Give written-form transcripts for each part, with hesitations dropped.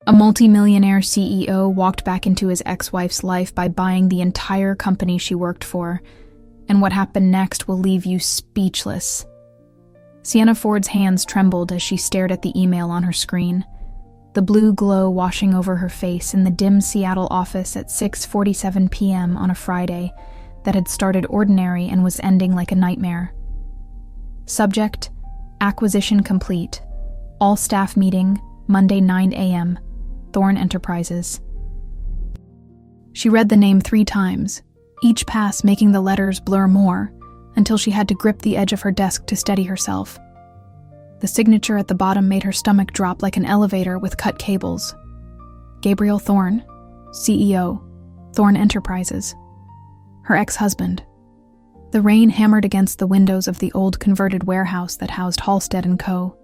A multimillionaire CEO walked back into his ex-wife's life by buying the entire company she worked for, and what happened next will leave you speechless. Sienna Ford's hands trembled as she stared at the email on her screen, the blue glow washing over her face in the dim Seattle office at 6:47 p.m. on a Friday that had started ordinary and was ending like a nightmare. Subject: acquisition complete. All staff meeting, Monday 9 a.m., Thorn Enterprises. She read the name 3 times, each pass making the letters blur more, until she had to grip the edge of her desk to steady herself. The signature at the bottom made her stomach drop like an elevator with cut cables. Gabriel Thorn, CEO, Thorn Enterprises. Her ex-husband. The rain hammered against the windows of the old converted warehouse that housed Halstead & Co.,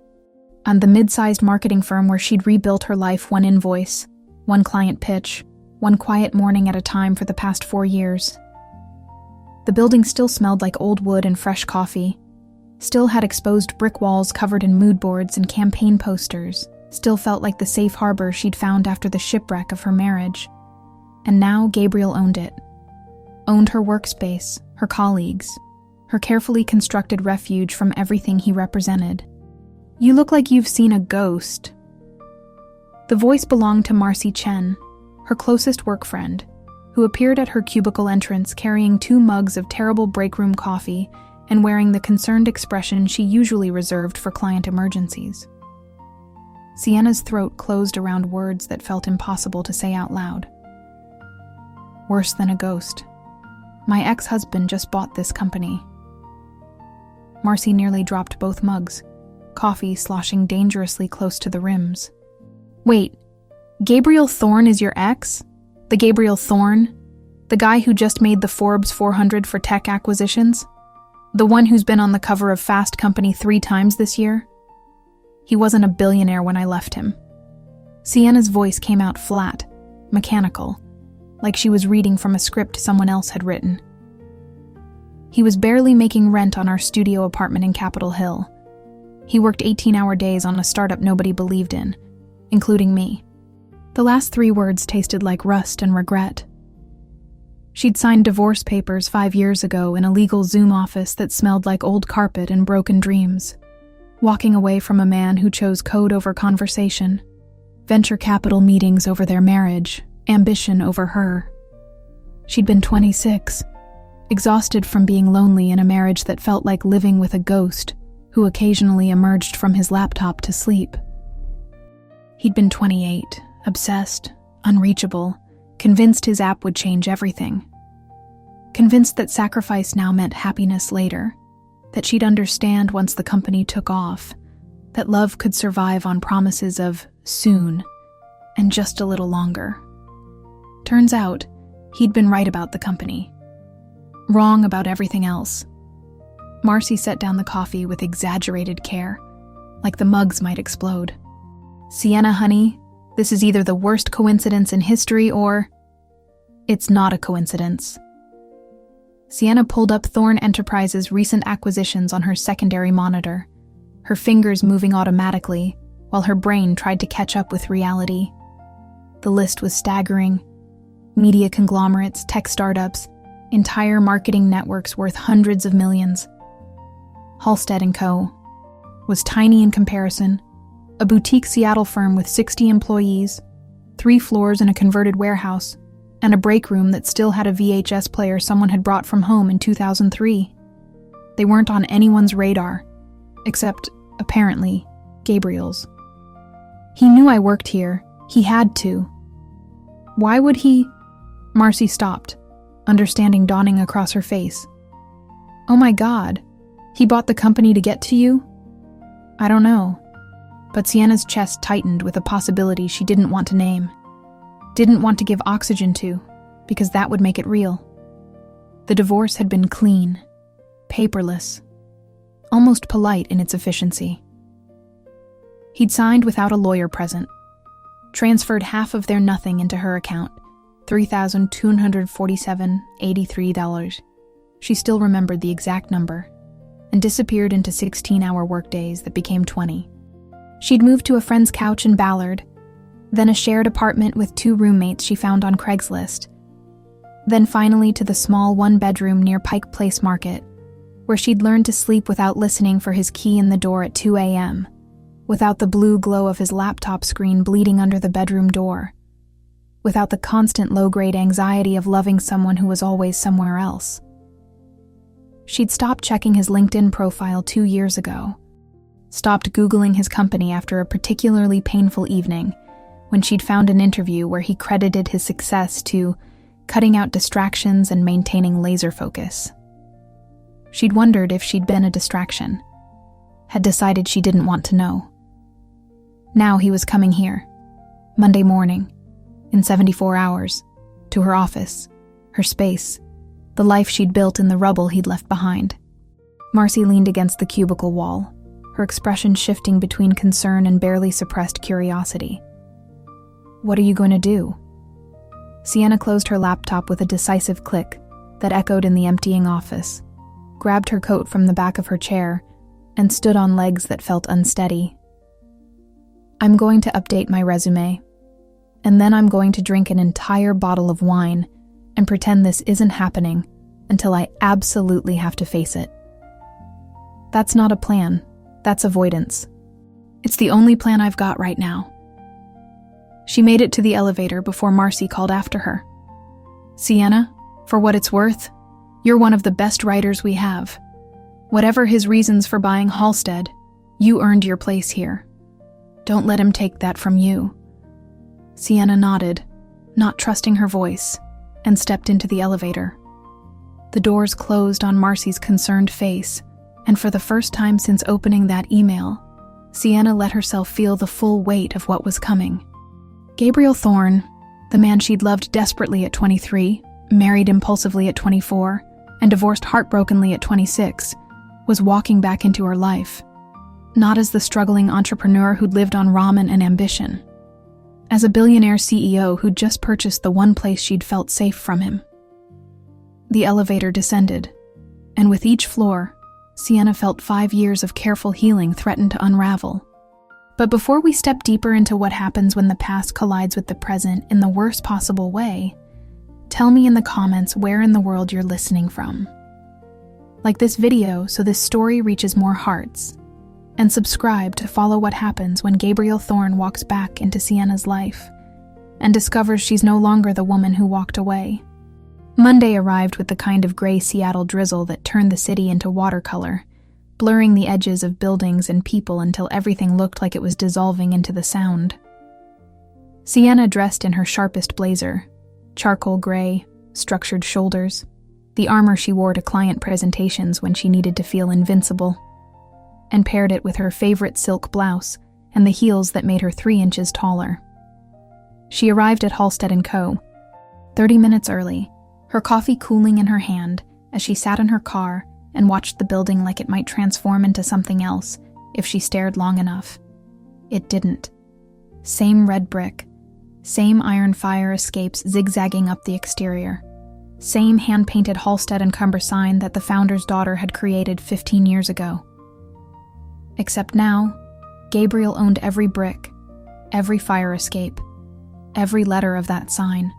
and the mid-sized marketing firm where she'd rebuilt her life one invoice, one client pitch, one quiet morning at a time for the past 4 years. The building still smelled like old wood and fresh coffee, still had exposed brick walls covered in mood boards and campaign posters, still felt like the safe harbor she'd found after the shipwreck of her marriage. And now Gabriel owned it. Owned her workspace, her colleagues, her carefully constructed refuge from everything he represented. "You look like you've seen a ghost." The voice belonged to Marcy Chen, her closest work friend, who appeared at her cubicle entrance carrying 2 mugs of terrible break-room coffee and wearing the concerned expression she usually reserved for client emergencies. Sienna's throat closed around words that felt impossible to say out loud. Worse than a ghost. My ex-husband just bought this company. Marcy nearly dropped both mugs, coffee sloshing dangerously close to the rims. Wait, Gabriel Thorn is your ex? The Gabriel Thorn? The guy who just made the Forbes 400 for tech acquisitions? The one who's been on the cover of Fast Company 3 times this year? He wasn't a billionaire when I left him. Sienna's voice came out flat, mechanical, like she was reading from a script someone else had written. He was barely making rent on our studio apartment in Capitol Hill. He worked 18-hour days on a startup nobody believed in, including me. The last 3 words tasted like rust and regret. She'd signed divorce papers 5 years ago in a legal Zoom office that smelled like old carpet and broken dreams, walking away from a man who chose code over conversation, venture capital meetings over their marriage, ambition over her. She'd been 26, exhausted from being lonely in a marriage that felt like living with a ghost who occasionally emerged from his laptop to sleep. He'd been 28, obsessed, unreachable, convinced his app would change everything. Convinced that sacrifice now meant happiness later, that she'd understand once the company took off, that love could survive on promises of soon and just a little longer. Turns out, he'd been right about the company. Wrong about everything else. Marcy set down the coffee with exaggerated care, like the mugs might explode. Sienna, honey, this is either the worst coincidence in history or... It's not a coincidence. Sienna pulled up Thorn Enterprises' recent acquisitions on her secondary monitor, her fingers moving automatically, while her brain tried to catch up with reality. The list was staggering. Media conglomerates, tech startups, entire marketing networks worth hundreds of millions. Halstead & Co. was tiny in comparison, a boutique Seattle firm with 60 employees, 3 floors in a converted warehouse, and a break room that still had a VHS player someone had brought from home in 2003. They weren't on anyone's radar, except, apparently, Gabriel's. He knew I worked here. He had to. Why would he? Marcy stopped, understanding dawning across her face. Oh my God, he bought the company to get to you? I don't know. But Sienna's chest tightened with a possibility she didn't want to name. Didn't want to give oxygen to, because that would make it real. The divorce had been clean, paperless, almost polite in its efficiency. He'd signed without a lawyer present, transferred half of their nothing into her account, $3,247.83. She still remembered the exact number, and disappeared into 16-hour workdays that became 20. She'd moved to a friend's couch in Ballard, then a shared apartment with 2 roommates she found on Craigslist, then finally to the small 1-bedroom near Pike Place Market, where she'd learned to sleep without listening for his key in the door at 2 a.m., without the blue glow of his laptop screen bleeding under the bedroom door, without the constant low-grade anxiety of loving someone who was always somewhere else. She'd stopped checking his LinkedIn profile 2 years ago, stopped Googling his company after a particularly painful evening when she'd found an interview where he credited his success to cutting out distractions and maintaining laser focus. She'd wondered if she'd been a distraction, had decided she didn't want to know. Now he was coming here, Monday morning, in 74 hours, to her office, her space, the life she'd built in the rubble he'd left behind. Marcy leaned against the cubicle wall, her expression shifting between concern and barely suppressed curiosity. "What are you going to do?" Sienna closed her laptop with a decisive click that echoed in the emptying office, grabbed her coat from the back of her chair, and stood on legs that felt unsteady. "I'm going to update my resume, and then I'm going to drink an entire bottle of wine and pretend this isn't happening until I absolutely have to face it." That's not a plan, that's avoidance. It's the only plan I've got right now. She made it to the elevator before Marcy called after her. "Sienna, for what it's worth, you're one of the best writers we have. Whatever his reasons for buying Halstead, you earned your place here. Don't let him take that from you." Sienna nodded, not trusting her voice, and stepped into the elevator. The doors closed on Marcy's concerned face, and for the first time since opening that email, Sienna let herself feel the full weight of what was coming. Gabriel Thorne, the man she'd loved desperately at 23, married impulsively at 24, and divorced heartbrokenly at 26, was walking back into her life, not as the struggling entrepreneur who'd lived on ramen and ambition, as a billionaire CEO who'd just purchased the one place she'd felt safe from him. The elevator descended, and with each floor, Sienna felt 5 years of careful healing threaten to unravel. But before we step deeper into what happens when the past collides with the present in the worst possible way, tell me in the comments where in the world you're listening from. Like this video so this story reaches more hearts, and subscribe to follow what happens when Gabriel Thorne walks back into Sienna's life and discovers she's no longer the woman who walked away. Monday arrived with the kind of gray Seattle drizzle that turned the city into watercolor, blurring the edges of buildings and people until everything looked like it was dissolving into the sound. Sienna dressed in her sharpest blazer, charcoal gray, structured shoulders, the armor she wore to client presentations when she needed to feel invincible, and paired it with her favorite silk blouse and the heels that made her 3 inches taller. She arrived at Halstead & Co. 30 minutes early, her coffee cooling in her hand as she sat in her car and watched the building like it might transform into something else if she stared long enough. It didn't. Same red brick, same iron fire escapes zigzagging up the exterior, same hand-painted Halstead & Cumber sign that the founder's daughter had created 15 years ago. Except now, Gabriel owned every brick, every fire escape, every letter of that sign.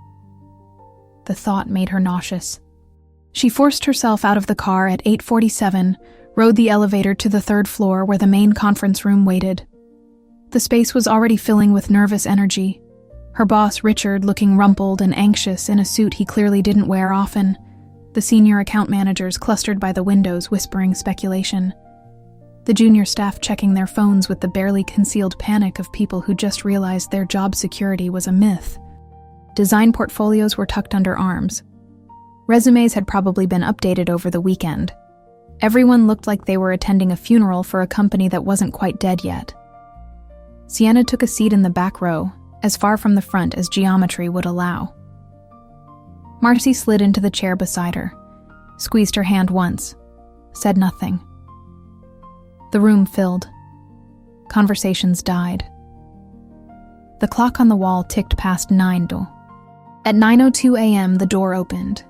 The thought made her nauseous. She forced herself out of the car at 8:47, rode the elevator to the 3rd floor where the main conference room waited. The space was already filling with nervous energy, her boss Richard looking rumpled and anxious in a suit he clearly didn't wear often, the senior account managers clustered by the windows whispering speculation, the junior staff checking their phones with the barely concealed panic of people who just realized their job security was a myth. Design portfolios were tucked under arms. Resumes had probably been updated over the weekend. Everyone looked like they were attending a funeral for a company that wasn't quite dead yet. Sienna took a seat in the back row, as far from the front as geometry would allow. Marcy slid into the chair beside her, squeezed her hand once, said nothing. The room filled. Conversations died. The clock on the wall ticked past 9. At 9:02 a.m., the door opened,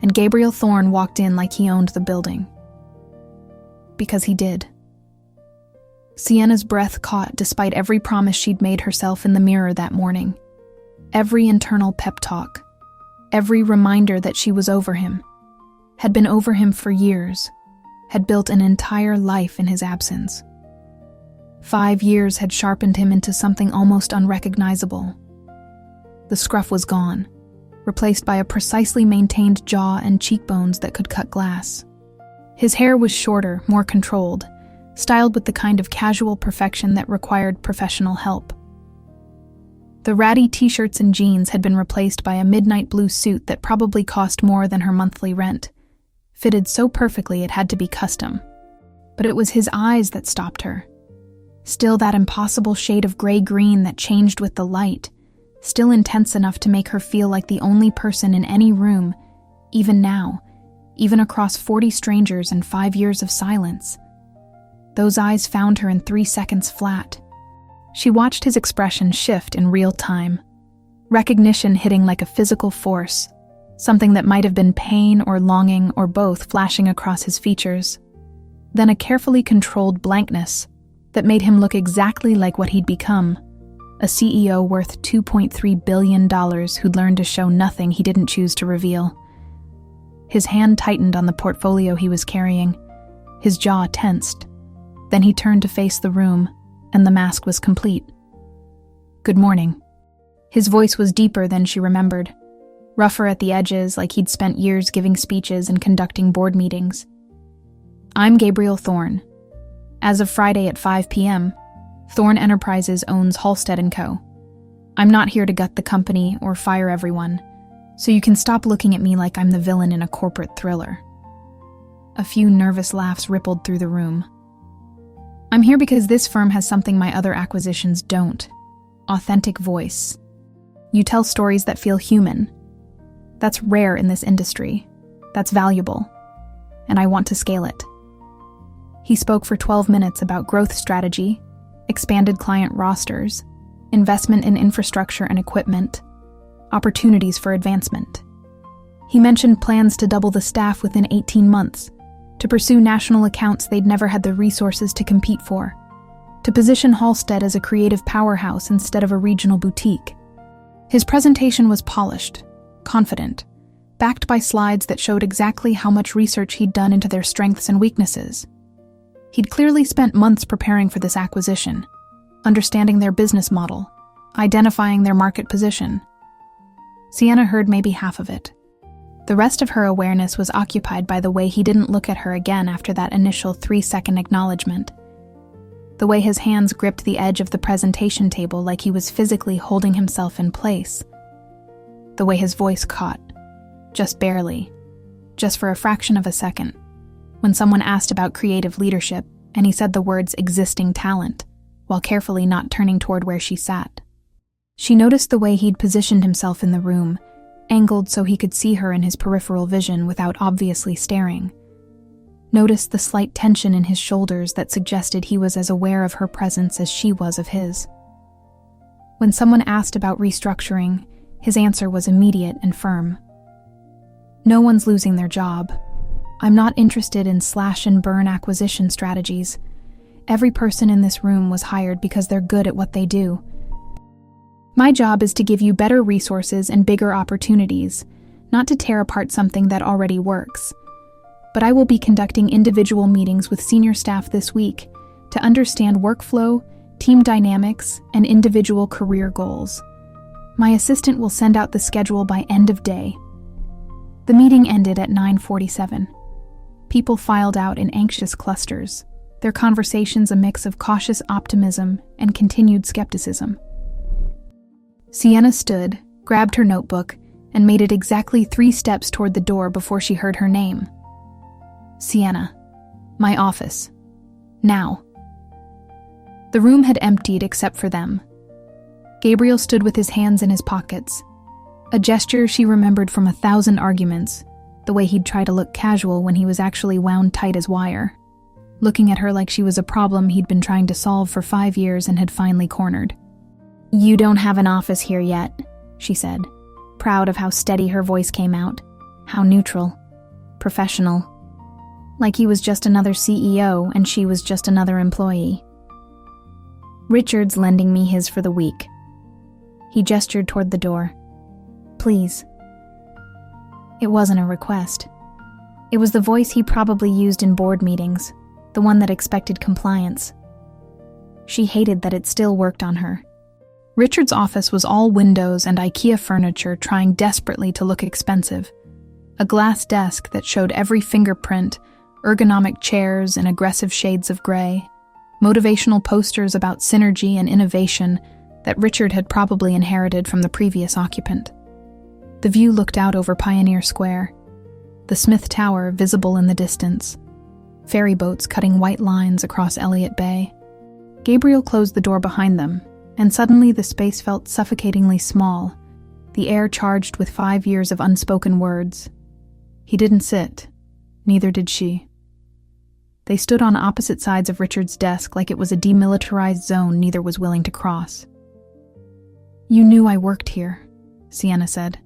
and Gabriel Thorne walked in like he owned the building. Because he did. Sienna's breath caught despite every promise she'd made herself in the mirror that morning. Every internal pep talk, every reminder that she was over him, had been over him for years, had built an entire life in his absence. 5 years had sharpened him into something almost unrecognizable. The scruff was gone, replaced by a precisely maintained jaw and cheekbones that could cut glass. His hair was shorter, more controlled, styled with the kind of casual perfection that required professional help. The ratty t-shirts and jeans had been replaced by a midnight blue suit that probably cost more than her monthly rent, fitted so perfectly it had to be custom. But it was his eyes that stopped her. Still that impossible shade of gray-green that changed with the light, still intense enough to make her feel like the only person in any room, even now, even across 40 strangers and 5 years of silence. Those eyes found her in 3 seconds flat. She watched his expression shift in real time, recognition hitting like a physical force, something that might have been pain or longing or both flashing across his features. Then a carefully controlled blankness that made him look exactly like what he'd become, a CEO worth $2.3 billion who'd learned to show nothing he didn't choose to reveal. His hand tightened on the portfolio he was carrying, his jaw tensed. Then he turned to face the room, and the mask was complete. "Good morning." His voice was deeper than she remembered, rougher at the edges like he'd spent years giving speeches and conducting board meetings. "I'm Gabriel Thorne. As of Friday at 5 p.m., Thorne Enterprises owns Halstead & Co. I'm not here to gut the company or fire everyone, so you can stop looking at me like I'm the villain in a corporate thriller." A few nervous laughs rippled through the room. "I'm here because this firm has something my other acquisitions don't. Authentic voice. You tell stories that feel human. That's rare in this industry. That's valuable. And I want to scale it." He spoke for 12 minutes about growth strategy, expanded client rosters, investment in infrastructure and equipment, opportunities for advancement. He mentioned plans to double the staff within 18 months, to pursue national accounts they'd never had the resources to compete for, to position Halstead as a creative powerhouse instead of a regional boutique. His presentation was polished, confident, backed by slides that showed exactly how much research he'd done into their strengths and weaknesses. He'd clearly spent months preparing for this acquisition, understanding their business model, identifying their market position. Sienna heard maybe half of it. The rest of her awareness was occupied by the way he didn't look at her again after that initial 3-second acknowledgement. The way his hands gripped the edge of the presentation table like he was physically holding himself in place. The way his voice caught, just barely, just for a fraction of a second, when someone asked about creative leadership and he said the words existing talent, while carefully not turning toward where she sat. She noticed the way he'd positioned himself in the room, angled so he could see her in his peripheral vision without obviously staring. Noticed the slight tension in his shoulders that suggested he was as aware of her presence as she was of his. When someone asked about restructuring, his answer was immediate and firm. "No one's losing their job. I'm not interested in slash-and-burn acquisition strategies. Every person in this room was hired because they're good at what they do. My job is to give you better resources and bigger opportunities, not to tear apart something that already works. But I will be conducting individual meetings with senior staff this week to understand workflow, team dynamics, and individual career goals. My assistant will send out the schedule by end of day." The meeting ended at 9:47. People filed out in anxious clusters, their conversations a mix of cautious optimism and continued skepticism. Sienna stood, grabbed her notebook, and made it exactly 3 steps toward the door before she heard her name. "Sienna. My office. Now." The room had emptied except for them. Gabriel stood with his hands in his pockets, a gesture she remembered from 1,000 arguments, the way he'd try to look casual when he was actually wound tight as wire, looking at her like she was a problem he'd been trying to solve for 5 years and had finally cornered. "You don't have an office here yet," she said, proud of how steady her voice came out, how neutral, professional, like he was just another CEO and she was just another employee. Richard's lending me his for the week. He gestured toward the door. Please. It wasn't a request. It was the voice he probably used in board meetings, the one that expected compliance. She hated that it still worked on her. Richard's office was all windows and IKEA furniture trying desperately to look expensive. A glass desk that showed every fingerprint, ergonomic chairs in aggressive shades of gray, motivational posters about synergy and innovation that Richard had probably inherited from the previous occupant. The view looked out over Pioneer Square, the Smith Tower visible in the distance, ferry boats cutting white lines across Elliott Bay. Gabriel closed the door behind them, and suddenly the space felt suffocatingly small, the air charged with 5 years of unspoken words. He didn't sit, neither did she. They stood on opposite sides of Richard's desk like it was a demilitarized zone neither was willing to cross. You knew I worked here, Sienna said.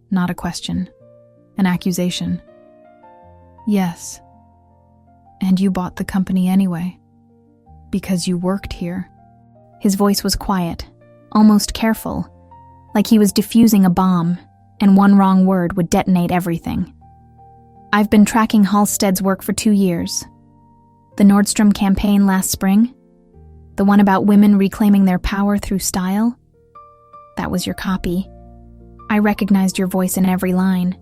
Not a question. An accusation. Yes. And you bought the company anyway. Because you worked here. His voice was quiet, almost careful, like he was defusing a bomb, and one wrong word would detonate everything. I've been tracking Halstead's work for 2 years. The Nordstrom campaign last spring? The one about women reclaiming their power through style? That was your copy. I recognized your voice in every line.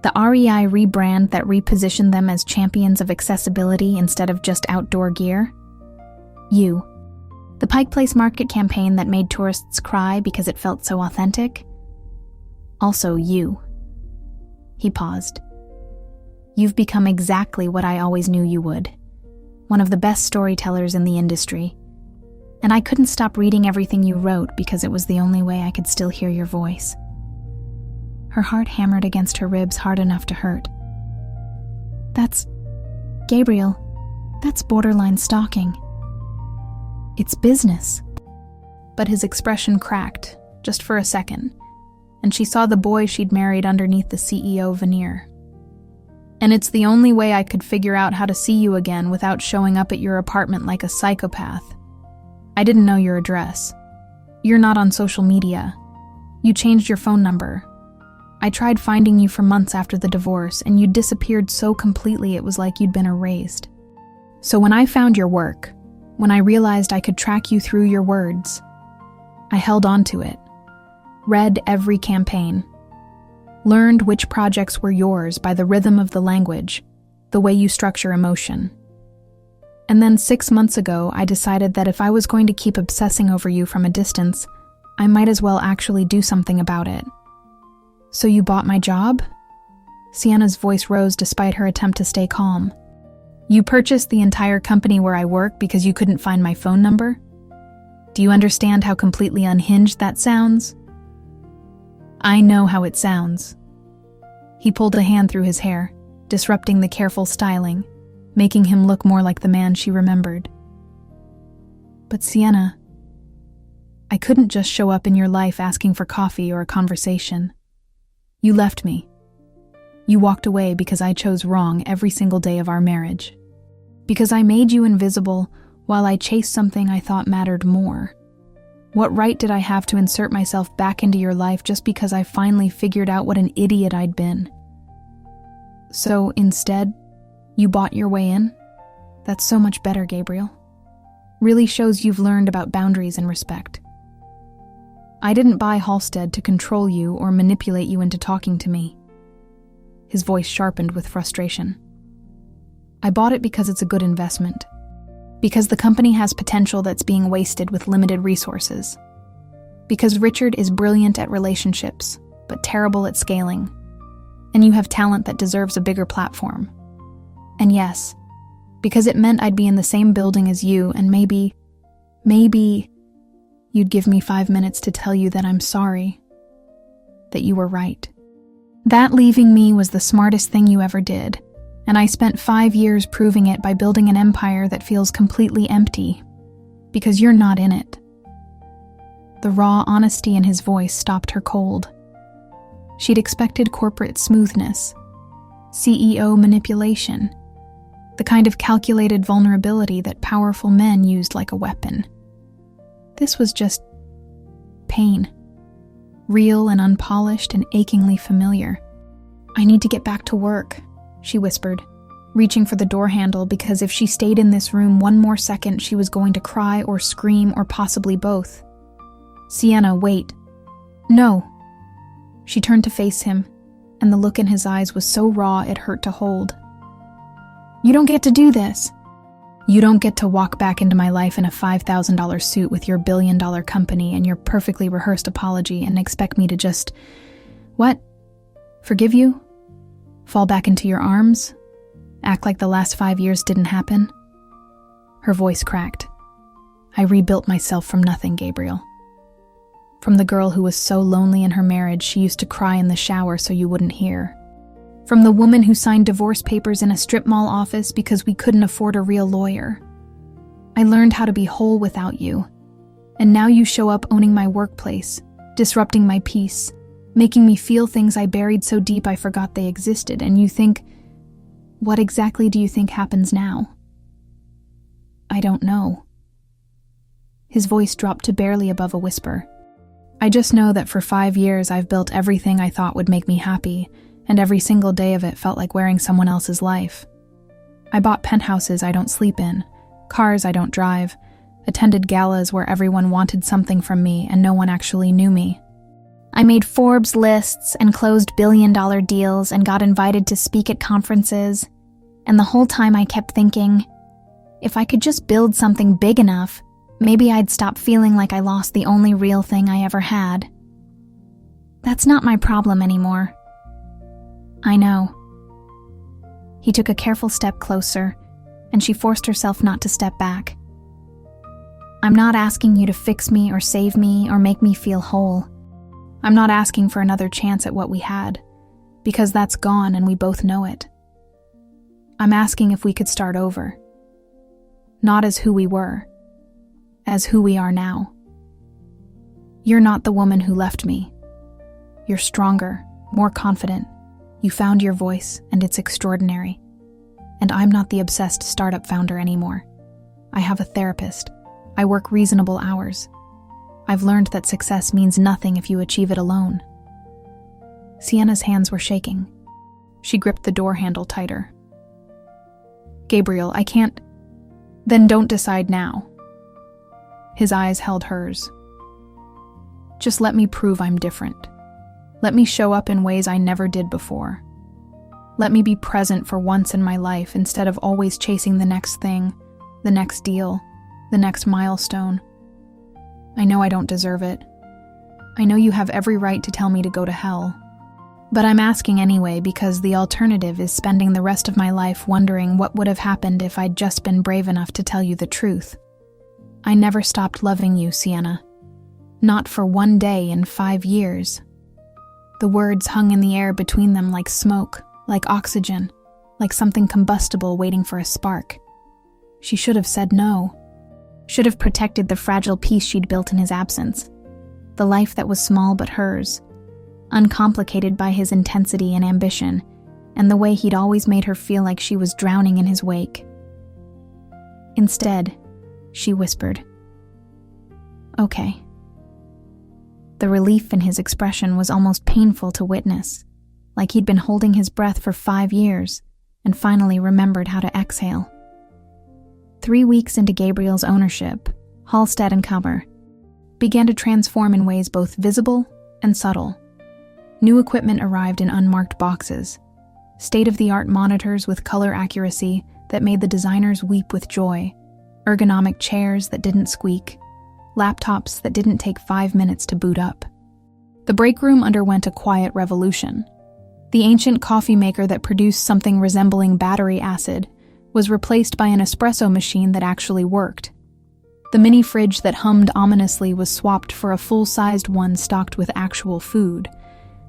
The REI rebrand that repositioned them as champions of accessibility instead of just outdoor gear? You. The Pike Place Market campaign that made tourists cry because it felt so authentic? Also you. He paused. You've become exactly what I always knew you would. One of the best storytellers in the industry. And I couldn't stop reading everything you wrote because it was the only way I could still hear your voice. Her heart hammered against her ribs hard enough to hurt. Gabriel, that's borderline stalking. It's business. But his expression cracked, just for a second, and she saw the boy she'd married underneath the CEO veneer. And it's the only way I could figure out how to see you again without showing up at your apartment like a psychopath. I didn't know your address. You're not on social media. You changed your phone number. I tried finding you for months after the divorce, and you disappeared so completely it was like you'd been erased. So when I found your work, when I realized I could track you through your words, I held on to it, read every campaign, learned which projects were yours by the rhythm of the language, the way you structure emotion. And then 6 months ago, I decided that if I was going to keep obsessing over you from a distance, I might as well actually do something about it. So you bought my job? Sienna's voice rose despite her attempt to stay calm. You purchased the entire company where I work because you couldn't find my phone number? Do you understand how completely unhinged that sounds? I know how it sounds. He pulled a hand through his hair, disrupting the careful styling, making him look more like the man she remembered. But Sienna, I couldn't just show up in your life asking for coffee or a conversation. You left me. You walked away because I chose wrong every single day of our marriage. Because I made you invisible while I chased something I thought mattered more. What right did I have to insert myself back into your life just because I finally figured out what an idiot I'd been? So instead, you bought your way in? That's so much better, Gabriel. Really shows you've learned about boundaries and respect. I didn't buy Halstead to control you or manipulate you into talking to me. His voice sharpened with frustration. I bought it because it's a good investment. Because the company has potential that's being wasted with limited resources. Because Richard is brilliant at relationships, but terrible at scaling. And you have talent that deserves a bigger platform. And yes, because it meant I'd be in the same building as you and maybe you'd give me 5 minutes to tell you that I'm sorry. That you were right. That leaving me was the smartest thing you ever did, and I spent 5 years proving it by building an empire that feels completely empty, because you're not in it. The raw honesty in his voice stopped her cold. She'd expected corporate smoothness, CEO manipulation, the kind of calculated vulnerability that powerful men used like a weapon. This was just pain. Real and unpolished and achingly familiar. "I need to get back to work," she whispered, reaching for the door handle because if she stayed in this room one more second, she was going to cry or scream or possibly both. "Sienna, wait." "No." She turned to face him, and the look in his eyes was so raw it hurt to hold. "You don't get to do this. You don't get to walk back into my life in a $5,000 suit with your billion-dollar company and your perfectly rehearsed apology and expect me to just... What? Forgive you? Fall back into your arms? Act like the last 5 years didn't happen?" Her voice cracked. "I rebuilt myself from nothing, Gabriel. From the girl who was so lonely in her marriage she used to cry in the shower so you wouldn't hear. From the woman who signed divorce papers in a strip mall office because we couldn't afford a real lawyer. I learned how to be whole without you. And now you show up owning my workplace, disrupting my peace, making me feel things I buried so deep I forgot they existed, and you think... What exactly do you think happens now?" "I don't know." His voice dropped to barely above a whisper. "I just know that for 5 years I've built everything I thought would make me happy, and every single day of it felt like wearing someone else's life. I bought penthouses I don't sleep in, cars I don't drive, attended galas where everyone wanted something from me and no one actually knew me. I made Forbes lists and closed billion-dollar deals and got invited to speak at conferences, and the whole time I kept thinking, if I could just build something big enough, maybe I'd stop feeling like I lost the only real thing I ever had. That's not my problem anymore." "I know." He took a careful step closer, and she forced herself not to step back. "I'm not asking you to fix me or save me or make me feel whole. I'm not asking for another chance at what we had, because that's gone and we both know it. I'm asking if we could start over. Not as who we were, as who we are now. You're not the woman who left me. You're stronger, more confident. You found your voice, and it's extraordinary. And I'm not the obsessed startup founder anymore. I have a therapist. I work reasonable hours. I've learned that success means nothing if you achieve it alone." Sienna's hands were shaking. She gripped the door handle tighter. "Gabriel, I can't..." "Then don't decide now." His eyes held hers. "Just let me prove I'm different. Let me show up in ways I never did before. Let me be present for once in my life instead of always chasing the next thing, the next deal, the next milestone. I know I don't deserve it. I know you have every right to tell me to go to hell. But I'm asking anyway because the alternative is spending the rest of my life wondering what would have happened if I'd just been brave enough to tell you the truth. I never stopped loving you, Sienna. Not for one day in 5 years." The words hung in the air between them like smoke, like oxygen, like something combustible waiting for a spark. She should have said no. Should have protected the fragile peace she'd built in his absence. The life that was small but hers, uncomplicated by his intensity and ambition, and the way he'd always made her feel like she was drowning in his wake. Instead, she whispered, "Okay." The relief in his expression was almost painful to witness, like he'd been holding his breath for 5 years and finally remembered how to exhale. 3 weeks into Gabriel's ownership, Halstead & Comer began to transform in ways both visible and subtle. New equipment arrived in unmarked boxes, state-of-the-art monitors with color accuracy that made the designers weep with joy, ergonomic chairs that didn't squeak, laptops that didn't take 5 minutes to boot up. The break room underwent a quiet revolution. The ancient coffee maker that produced something resembling battery acid was replaced by an espresso machine that actually worked. The mini fridge that hummed ominously was swapped for a full-sized one stocked with actual food,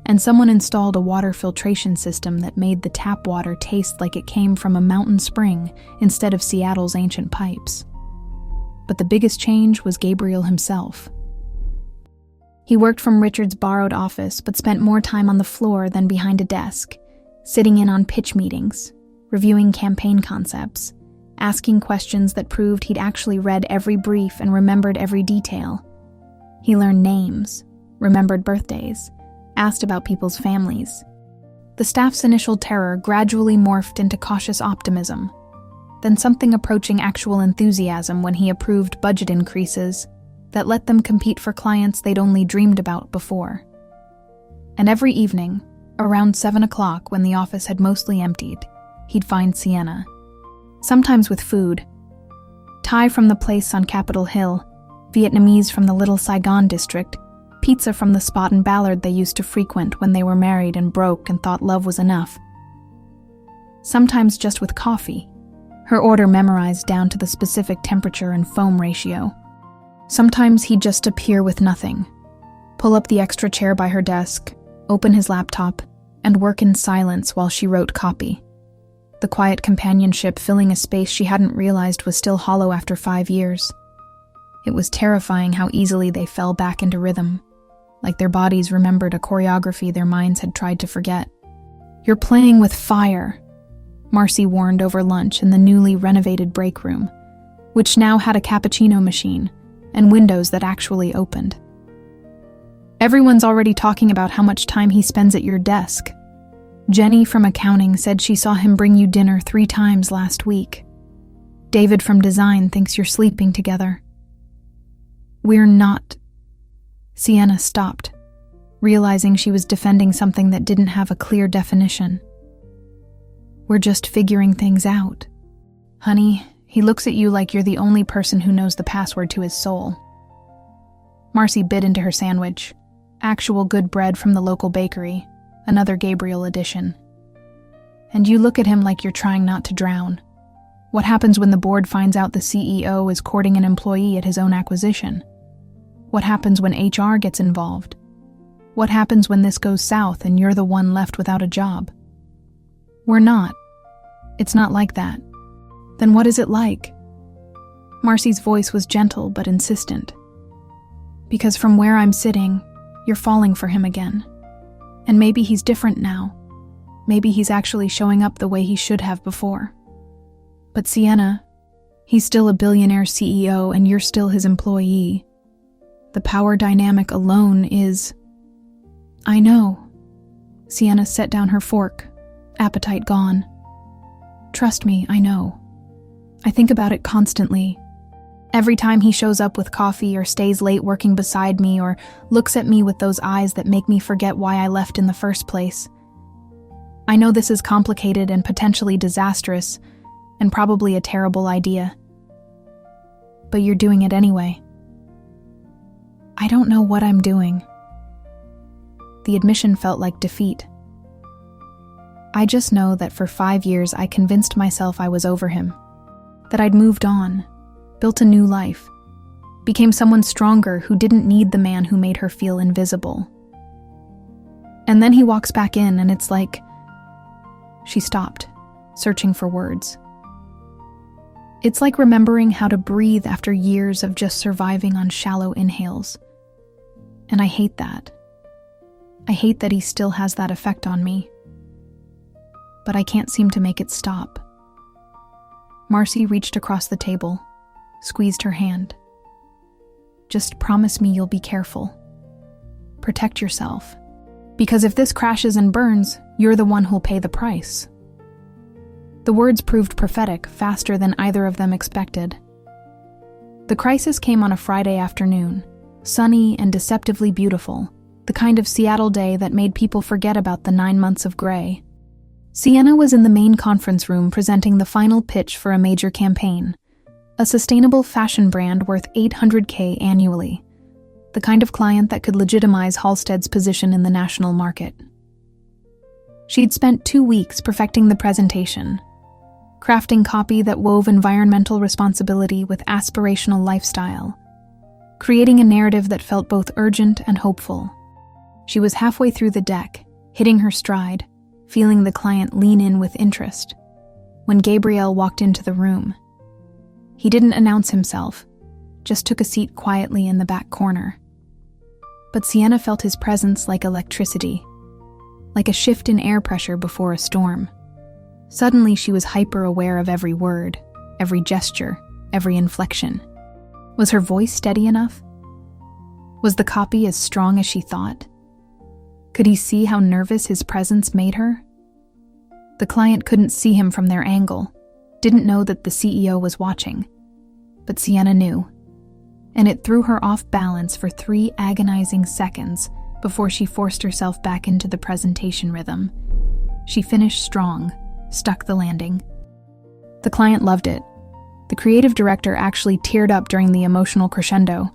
and someone installed a water filtration system that made the tap water taste like it came from a mountain spring instead of Seattle's ancient pipes. But the biggest change was Gabriel himself. He worked from Richard's borrowed office but spent more time on the floor than behind a desk, sitting in on pitch meetings, reviewing campaign concepts, asking questions that proved he'd actually read every brief and remembered every detail. He learned names, remembered birthdays, asked about people's families. The staff's initial terror gradually morphed into cautious optimism, then something approaching actual enthusiasm when he approved budget increases that let them compete for clients they'd only dreamed about before. And every evening, around 7 o'clock when the office had mostly emptied, he'd find Sienna. Sometimes with food. Thai from the place on Capitol Hill, Vietnamese from the Little Saigon district, pizza from the spot in Ballard they used to frequent when they were married and broke and thought love was enough. Sometimes just with coffee, her order memorized down to the specific temperature and foam ratio. Sometimes he'd just appear with nothing, pull up the extra chair by her desk, open his laptop, and work in silence while she wrote copy. The quiet companionship filling a space she hadn't realized was still hollow after 5 years. It was terrifying how easily they fell back into rhythm, like their bodies remembered a choreography their minds had tried to forget. "You're playing with fire," Marcy warned over lunch in the newly renovated break room, which now had a cappuccino machine and windows that actually opened. "Everyone's already talking about how much time he spends at your desk. Jenny from accounting said she saw him bring you dinner 3 times last week. David from design thinks you're sleeping together." "We're not." Sienna stopped, realizing she was defending something that didn't have a clear definition. "We're just figuring things out. Honey, he looks at you like you're the only person who knows the password to his soul." Marcy bit into her sandwich, actual good bread from the local bakery, another Gabriel edition. "And you look at him like you're trying not to drown. What happens when the board finds out the CEO is courting an employee at his own acquisition? What happens when HR gets involved? What happens when this goes south and you're the one left without a job? We're not. It's not like that. Then what is it like?" Marcy's voice was gentle but insistent. "Because from where I'm sitting, you're falling for him again. And maybe he's different now. Maybe he's actually showing up the way he should have before. But Sienna, he's still a billionaire CEO and you're still his employee. The power dynamic alone is—" "I know." Sienna set down her fork, appetite gone. "Trust me, I know. I think about it constantly. Every time he shows up with coffee or stays late working beside me or looks at me with those eyes that make me forget why I left in the first place. I know this is complicated and potentially disastrous and probably a terrible idea. But you're doing it anyway." "I don't know what I'm doing." The admission felt like defeat. "I just know that for 5 years I convinced myself I was over him, that I'd moved on, built a new life, became someone stronger who didn't need the man who made her feel invisible. And then he walks back in and it's like—" She stopped, searching for words. "It's like remembering how to breathe after years of just surviving on shallow inhales. And I hate that. I hate that he still has that effect on me. But I can't seem to make it stop." Marcy reached across the table, squeezed her hand. "Just promise me you'll be careful. Protect yourself. Because if this crashes and burns, you're the one who'll pay the price." The words proved prophetic faster than either of them expected. The crisis came on a Friday afternoon, sunny and deceptively beautiful, the kind of Seattle day that made people forget about the 9 months of gray. Sienna was in the main conference room presenting the final pitch for a major campaign, a sustainable fashion brand worth $800K annually, the kind of client that could legitimize Halstead's position in the national market. She'd spent 2 weeks perfecting the presentation, crafting copy that wove environmental responsibility with aspirational lifestyle, creating a narrative that felt both urgent and hopeful. She was halfway through the deck, hitting her stride, feeling the client lean in with interest, when Gabriel walked into the room. He didn't announce himself, just took a seat quietly in the back corner. But Sienna felt his presence like electricity, like a shift in air pressure before a storm. Suddenly she was hyper-aware of every word, every gesture, every inflection. Was her voice steady enough? Was the copy as strong as she thought? Could he see how nervous his presence made her? The client couldn't see him from their angle, didn't know that the CEO was watching. But Sienna knew, and it threw her off balance for 3 agonizing seconds before she forced herself back into the presentation rhythm. She finished strong, stuck the landing. The client loved it. The creative director actually teared up during the emotional crescendo,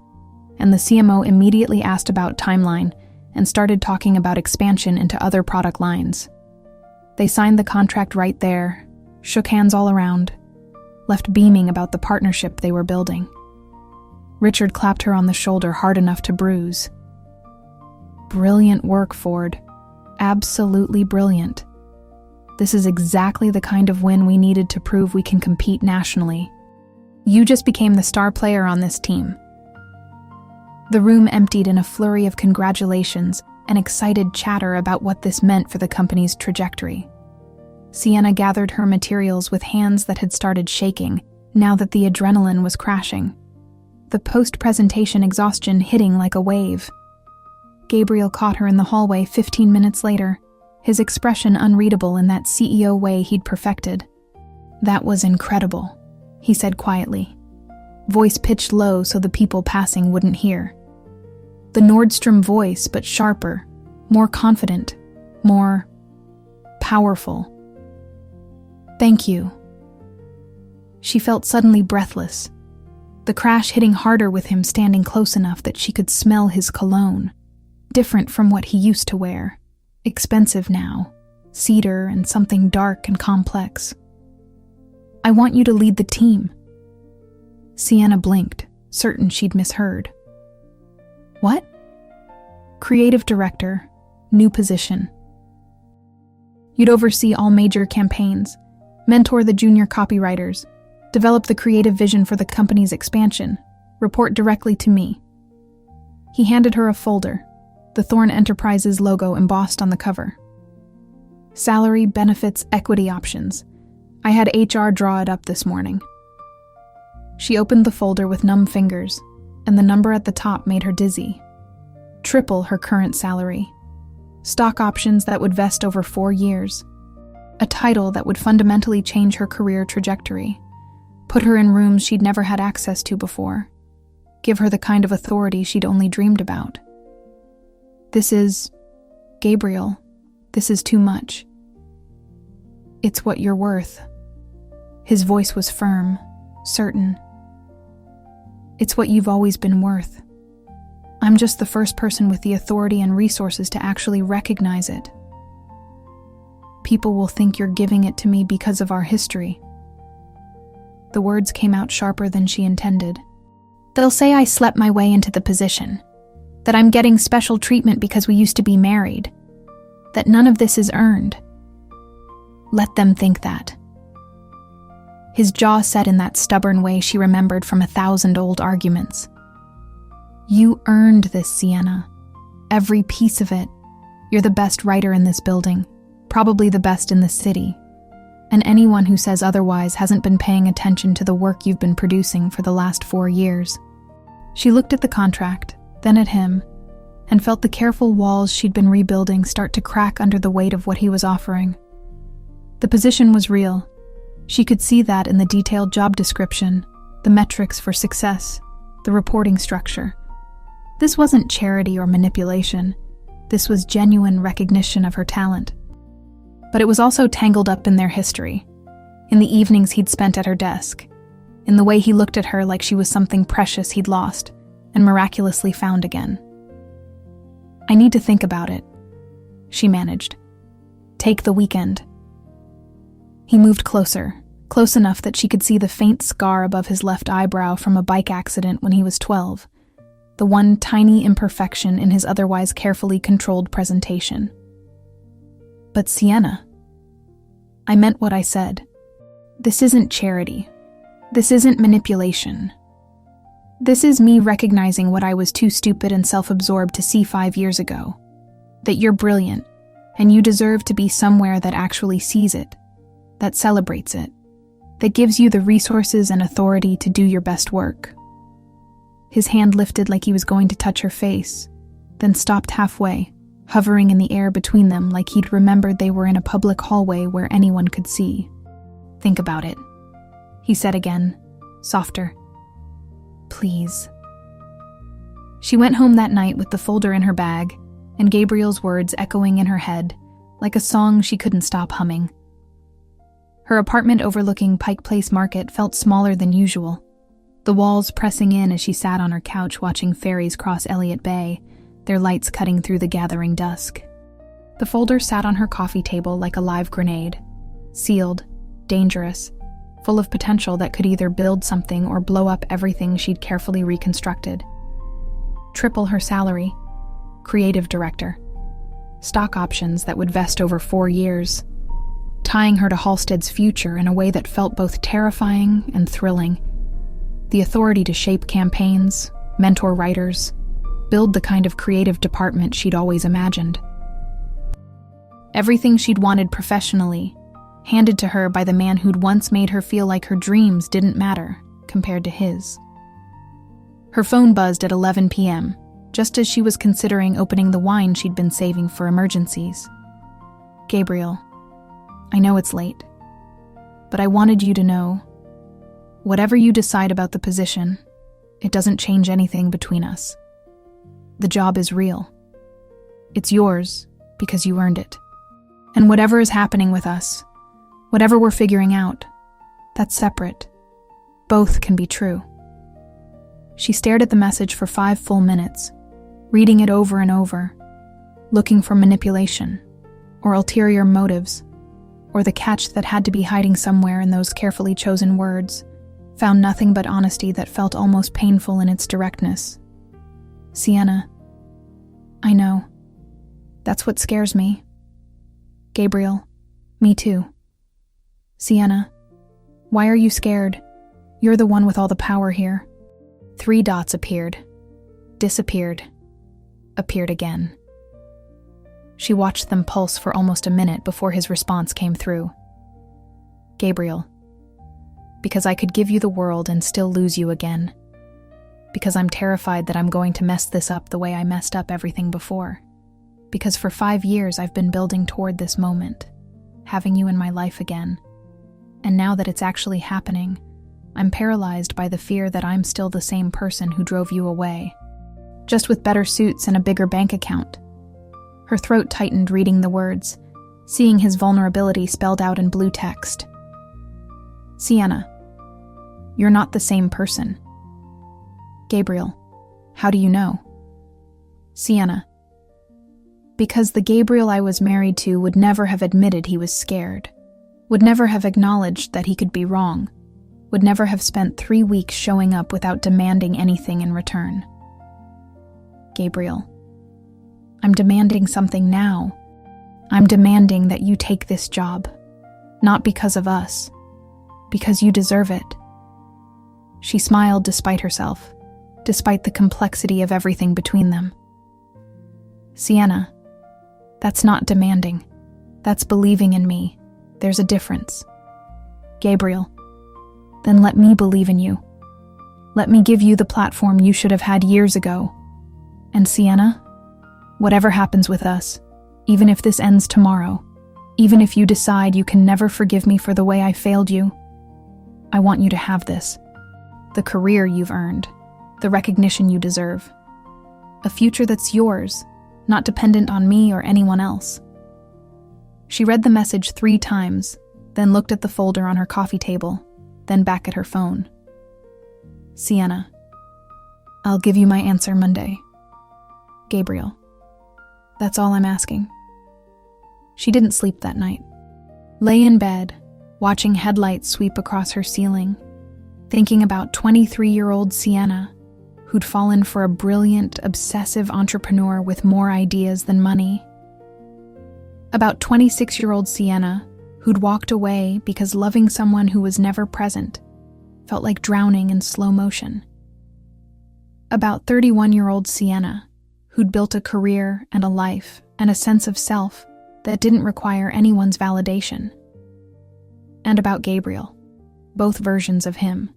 and the CMO immediately asked about timeline and started talking about expansion into other product lines. They signed the contract right there, shook hands all around, left beaming about the partnership they were building. Richard clapped her on the shoulder hard enough to bruise. Brilliant work, Ford. Absolutely brilliant. This is exactly the kind of win we needed to prove we can compete nationally. You just became the star player on this team. The room emptied in a flurry of congratulations and excited chatter about what this meant for the company's trajectory. Sienna gathered her materials with hands that had started shaking now that the adrenaline was crashing, the post-presentation exhaustion hitting like a wave. Gabriel caught her in the hallway 15 minutes later, his expression unreadable in that CEO way he'd perfected. "That was incredible," he said quietly, voice pitched low so the people passing wouldn't hear. The Nordstrom voice, but sharper, more confident, more powerful. "Thank you." She felt suddenly breathless, the crash hitting harder with him standing close enough that she could smell his cologne, different from what he used to wear, expensive now, cedar and something dark and complex. "I want you to lead the team." Sienna blinked, certain she'd misheard. "What?" "Creative director, new position. You'd oversee all major campaigns, mentor the junior copywriters, develop the creative vision for the company's expansion, report directly to me." He handed her a folder, the Thorn Enterprises logo embossed on the cover. "Salary, benefits, equity options. I had HR draw it up this morning." She opened the folder with numb fingers, and the number at the top made her dizzy. Triple her current salary. Stock options that would vest over 4 years. A title that would fundamentally change her career trajectory. Put her in rooms she'd never had access to before. Give her the kind of authority she'd only dreamed about. Gabriel, this is too much." "It's what you're worth." His voice was firm, certain. "It's what you've always been worth. I'm just the first person with the authority and resources to actually recognize it. People will think you're giving it to me because of our history." The words came out sharper than she intended. "They'll say I slept my way into the position, that I'm getting special treatment because we used to be married, that none of this is earned. Let them think that." His jaw set in that stubborn way she remembered from 1,000 old arguments. "You earned this, Sienna. Every piece of it. You're the best writer in this building, probably the best in the city. And anyone who says otherwise hasn't been paying attention to the work you've been producing for the last 4 years." She looked at the contract, then at him, and felt the careful walls she'd been rebuilding start to crack under the weight of what he was offering. The position was real. She could see that in the detailed job description, the metrics for success, the reporting structure. This wasn't charity or manipulation. This was genuine recognition of her talent. But it was also tangled up in their history, in the evenings he'd spent at her desk, in the way he looked at her like she was something precious he'd lost and miraculously found again. "I need to think about it," she managed. "Take the weekend." He moved closer, close enough that she could see the faint scar above his left eyebrow from a bike accident when he was 12, the one tiny imperfection in his otherwise carefully controlled presentation. "But Sienna, I meant what I said. This isn't charity. This isn't manipulation. This is me recognizing what I was too stupid and self-absorbed to see 5 years ago. That you're brilliant, and you deserve to be somewhere that actually sees it, that celebrates it. that gives you the resources and authority to do your best work. His hand lifted like he was going to touch her face, then stopped halfway, hovering in the air between them like he'd remembered they were in a public hallway where anyone could see. "Think about it," he said again, softer. "Please." She went home that night with the folder in her bag, and Gabriel's words echoing in her head, like a song she couldn't stop humming. Her apartment overlooking Pike Place Market felt smaller than usual, the walls pressing in as she sat on her couch watching ferries cross Elliott Bay, their lights cutting through the gathering dusk. The folder sat on her coffee table like a live grenade, sealed, dangerous, full of potential that could either build something or blow up everything she'd carefully reconstructed. Triple her salary, creative director, stock options that would vest over 4 years, tying her to Halstead's future in a way that felt both terrifying and thrilling. The authority to shape campaigns, mentor writers, build the kind of creative department she'd always imagined. Everything she'd wanted professionally, handed to her by the man who'd once made her feel like her dreams didn't matter compared to his. Her phone buzzed at 11 p.m., just as she was considering opening the wine she'd been saving for emergencies. "Gabriel, I know it's late, but I wanted you to know, whatever you decide about the position, it doesn't change anything between us. The job is real. It's yours because you earned it. And whatever is happening with us, whatever we're figuring out, that's separate. Both can be true." She stared at the message for 5 full minutes, reading it over and over, looking for manipulation, or ulterior motives, or the catch that had to be hiding somewhere in those carefully chosen words, found nothing but honesty that felt almost painful in its directness. "Sienna, I know. That's what scares me. Gabriel, me too. Sienna, why are you scared? You're the one with all the power here." 3 dots appeared, disappeared, appeared again. She watched them pulse for almost a minute before his response came through. "Gabriel, because I could give you the world and still lose you again. Because I'm terrified that I'm going to mess this up the way I messed up everything before. Because for 5 years I've been building toward this moment, having you in my life again. And now that it's actually happening, I'm paralyzed by the fear that I'm still the same person who drove you away, just with better suits and a bigger bank account." Her throat tightened reading the words, seeing his vulnerability spelled out in blue text. "Sienna, you're not the same person." "Gabriel, how do you know?" "Sienna, because the Gabriel I was married to would never have admitted he was scared, would never have acknowledged that he could be wrong, would never have spent 3 weeks showing up without demanding anything in return. Gabriel, I'm demanding something now. I'm demanding that you take this job, not because of us, because you deserve it." She smiled despite herself, despite the complexity of everything between them. "Sienna, that's not demanding. That's believing in me. There's a difference. Gabriel, then let me believe in you. Let me give you the platform you should have had years ago. And Sienna, whatever happens with us, even if this ends tomorrow, even if you decide you can never forgive me for the way I failed you, I want you to have this. The career you've earned, the recognition you deserve. A future that's yours, not dependent on me or anyone else." She read the message 3 times, then looked at the folder on her coffee table, then back at her phone. "Sienna, I'll give you my answer Monday. Gabriel, that's all I'm asking." She didn't sleep that night. Lay in bed, watching headlights sweep across her ceiling, thinking about 23-year-old Sienna, who'd fallen for a brilliant, obsessive entrepreneur with more ideas than money. About 26-year-old Sienna, who'd walked away because loving someone who was never present felt like drowning in slow motion. About 31-year-old Sienna, who'd built a career and a life and a sense of self that didn't require anyone's validation. And about Gabriel, both versions of him.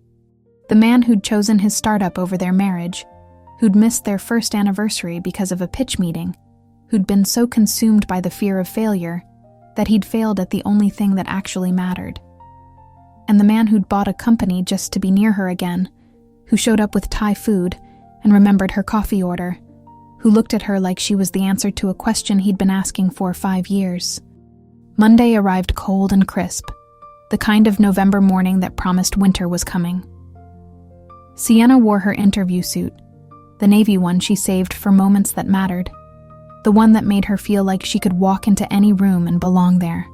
The man who'd chosen his startup over their marriage, who'd missed their first anniversary because of a pitch meeting, who'd been so consumed by the fear of failure that he'd failed at the only thing that actually mattered. And the man who'd bought a company just to be near her again, who showed up with Thai food and remembered her coffee order, who looked at her like she was the answer to a question he'd been asking for 5 years. Monday arrived cold and crisp, the kind of November morning that promised winter was coming. Sienna wore her interview suit, the navy one she saved for moments that mattered, the one that made her feel like she could walk into any room and belong there.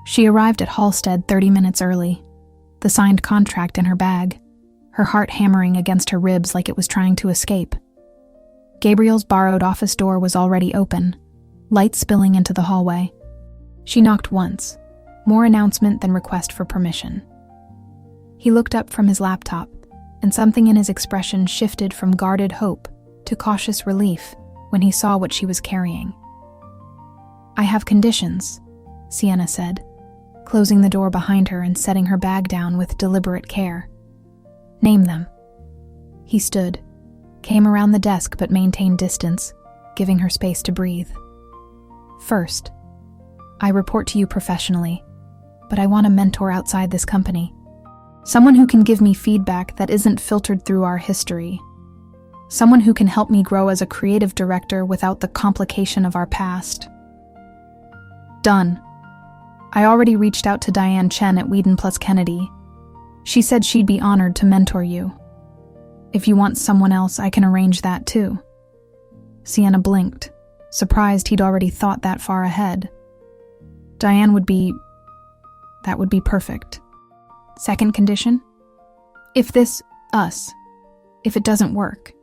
She arrived at Halstead 30 minutes early, the signed contract in her bag, her heart hammering against her ribs like it was trying to escape. Gabriel's borrowed office door was already open, light spilling into the hallway. She knocked once, more announcement than request for permission. He looked up from his laptop, and something in his expression shifted from guarded hope to cautious relief when he saw what she was carrying. "I have conditions," Sienna said, closing the door behind her and setting her bag down with deliberate care. "Name them." He stood, came around the desk but maintained distance, giving her space to breathe. "First, I report to you professionally, but I want a mentor outside this company. Someone who can give me feedback that isn't filtered through our history. Someone who can help me grow as a creative director without the complication of our past." "Done. I already reached out to Diane Chen at Whedon plus Kennedy. She said she'd be honored to mentor you. If you want someone else, I can arrange that too." Sienna blinked, surprised he'd already thought that far ahead. That would be perfect. Second condition? If it doesn't work,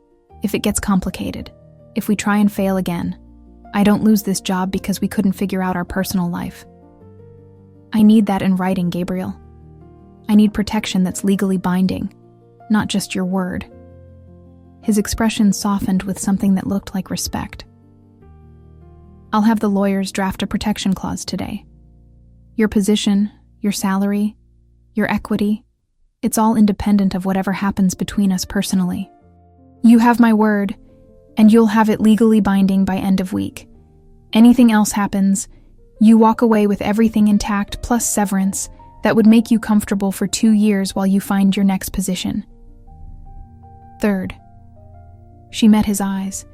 if it gets complicated, if we try and fail again, I don't lose this job because we couldn't figure out our personal life. I need that in writing, Gabriel. I need protection that's legally binding, not just your word. His expression softened with something that looked like respect. "I'll have the lawyers draft a protection clause today. Your position, your salary, your equity, it's all independent of whatever happens between us personally. You have my word, and you'll have it legally binding by end of week. Anything else happens, you walk away with everything intact plus severance that would make you comfortable for 2 years while you find your next position." Third. She met his eyes,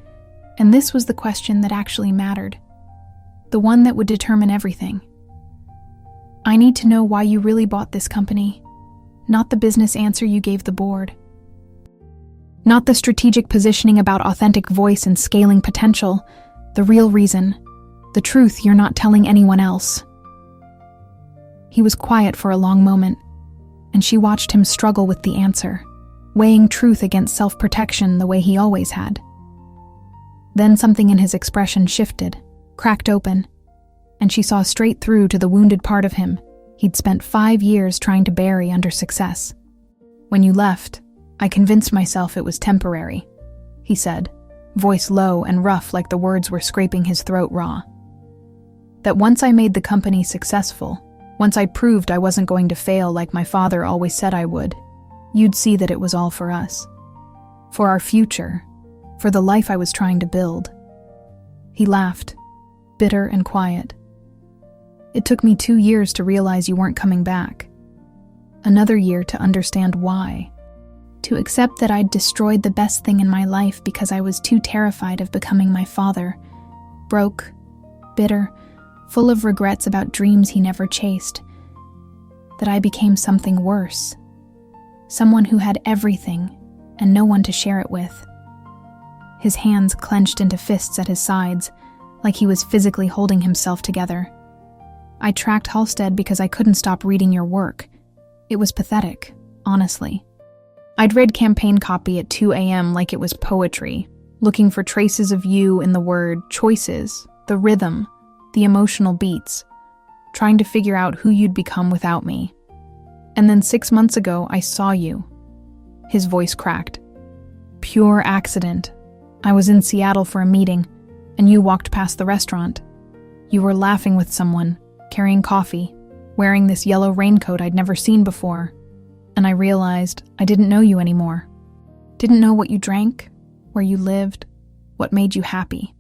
and this was the question that actually mattered, the one that would determine everything. "I need to know why you really bought this company, not the business answer you gave the board. Not the strategic positioning about authentic voice and scaling potential, the real reason, the truth you're not telling anyone else." He was quiet for a long moment, and she watched him struggle with the answer, weighing truth against self-protection the way he always had. Then something in his expression shifted, cracked open, and she saw straight through to the wounded part of him he'd spent 5 years trying to bury under success. "When you left, I convinced myself it was temporary," he said, voice low and rough like the words were scraping his throat raw. "That once I made the company successful, once I proved I wasn't going to fail like my father always said I would, you'd see that it was all for us. For our future, for the life I was trying to build." He laughed, bitter and quiet. "It took me 2 years to realize you weren't coming back. Another year to understand why. To accept that I'd destroyed the best thing in my life because I was too terrified of becoming my father, broke, bitter, full of regrets about dreams he never chased. That I became something worse. Someone who had everything and no one to share it with." His hands clenched into fists at his sides, like he was physically holding himself together. "I tracked Halstead because I couldn't stop reading your work. It was pathetic, honestly. I'd read campaign copy at 2 a.m. like it was poetry, looking for traces of you in the word, choices, the rhythm, the emotional beats, trying to figure out who you'd become without me. And then 6 months ago, I saw you." His voice cracked. "Pure accident. I was in Seattle for a meeting, and you walked past the restaurant. You were laughing with someone, carrying coffee, wearing this yellow raincoat I'd never seen before, and I realized I didn't know you anymore. Didn't know what you drank, where you lived, what made you happy.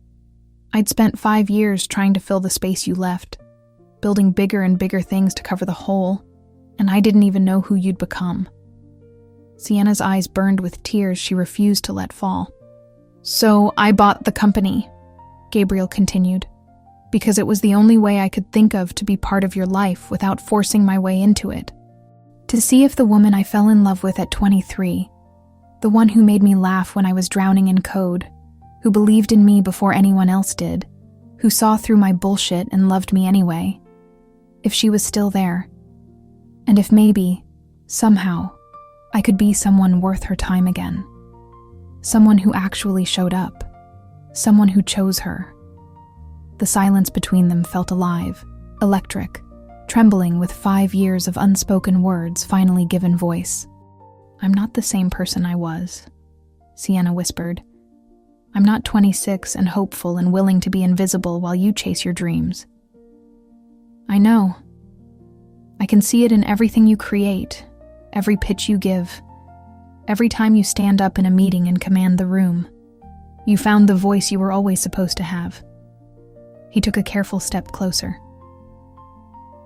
I'd spent 5 years trying to fill the space you left, building bigger and bigger things to cover the hole, and I didn't even know who you'd become. Sienna's eyes burned with tears she refused to let fall. So I bought the company, Gabriel continued, because it was the only way I could think of to be part of your life without forcing my way into it. To see if the woman I fell in love with at 23, the one who made me laugh when I was drowning in code, who believed in me before anyone else did, who saw through my bullshit and loved me anyway, if she was still there, and if maybe, somehow, I could be someone worth her time again. Someone who actually showed up. Someone who chose her. The silence between them felt alive, electric, trembling with 5 years of unspoken words finally given voice. "I'm not the same person I was," Sienna whispered. "I'm not 26 and hopeful and willing to be invisible while you chase your dreams. I know. I can see it in everything you create, every pitch you give, every time you stand up in a meeting and command the room. You found the voice you were always supposed to have." He took a careful step closer.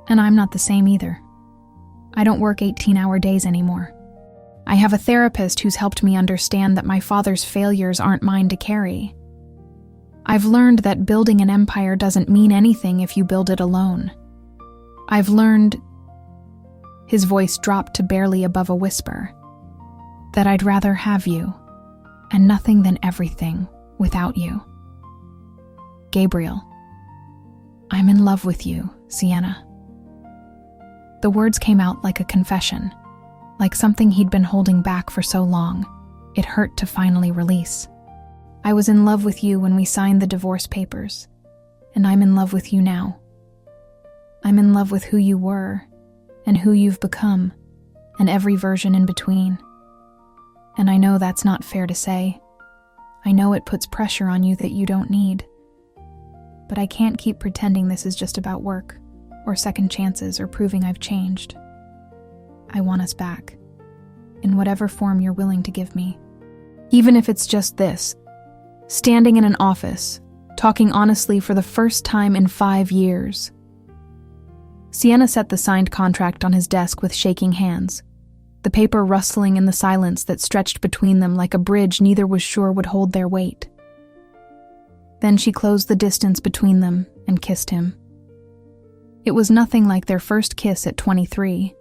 "And I'm not the same either. I don't work 18-hour days anymore. I have a therapist who's helped me understand that my father's failures aren't mine to carry. I've learned that building an empire doesn't mean anything if you build it alone. I've learned," his voice dropped to barely above a whisper, "that I'd rather have you, and nothing than everything, without you." "Gabriel, I'm in love with you, Sienna." The words came out like a confession, like something he'd been holding back for so long. It hurt to finally release. "I was in love with you when we signed the divorce papers, and I'm in love with you now. I'm in love with who you were, and who you've become, and every version in between. And I know that's not fair to say. I know it puts pressure on you that you don't need. But I can't keep pretending this is just about work, or second chances, or proving I've changed. I want us back, in whatever form you're willing to give me. Even if it's just this, standing in an office, talking honestly for the first time in 5 years." Sienna set the signed contract on his desk with shaking hands, the paper rustling in the silence that stretched between them like a bridge neither was sure would hold their weight. Then she closed the distance between them and kissed him. It was nothing like their first kiss at 23,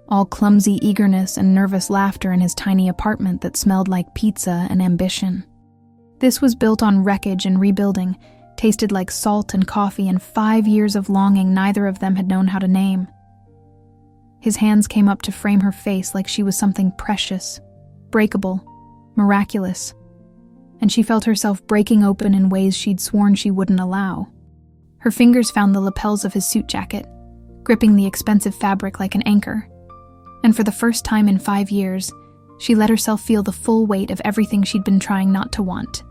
all clumsy eagerness and nervous laughter in his tiny apartment that smelled like pizza and ambition. This was built on wreckage and rebuilding, tasted like salt and coffee, and 5 years of longing neither of them had known how to name. His hands came up to frame her face like she was something precious, breakable, miraculous, and she felt herself breaking open in ways she'd sworn she wouldn't allow. Her fingers found the lapels of his suit jacket, gripping the expensive fabric like an anchor, and for the first time in 5 years, she let herself feel the full weight of everything she'd been trying not to want.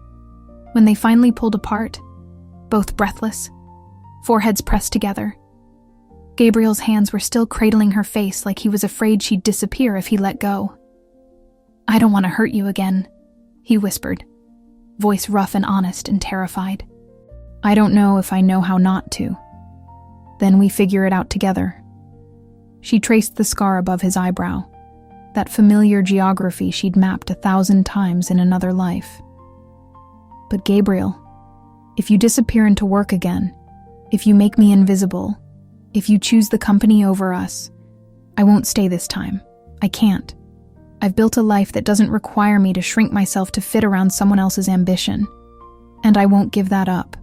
When they finally pulled apart, both breathless, foreheads pressed together, Gabriel's hands were still cradling her face like he was afraid she'd disappear if he let go. "I don't want to hurt you again," he whispered, voice rough and honest and terrified. "I don't know if I know how not to. Then we figure it out together." She traced the scar above his eyebrow, that familiar geography she'd mapped 1,000 times in another life. "But Gabriel, if you disappear into work again, if you make me invisible, if you choose the company over us, I won't stay this time. I can't. I've built a life that doesn't require me to shrink myself to fit around someone else's ambition. And I won't give that up.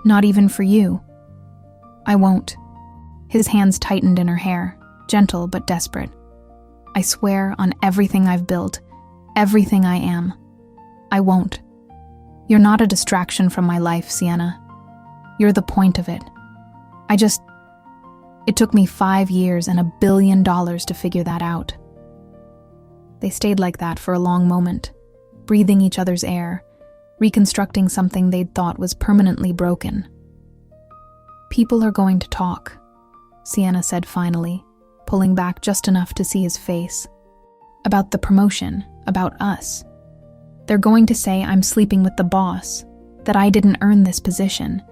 Not even for you. I won't." His hands tightened in her hair, gentle but desperate. "I swear on everything I've built, everything I am. I won't. You're not a distraction from my life, Sienna. You're the point of it. It took me 5 years and $1 billion to figure that out." They stayed like that for a long moment, breathing each other's air, reconstructing something they'd thought was permanently broken. "People are going to talk," Sienna said finally, pulling back just enough to see his face. About the promotion, about us. They're going to say I'm sleeping with the boss, that I didn't earn this position,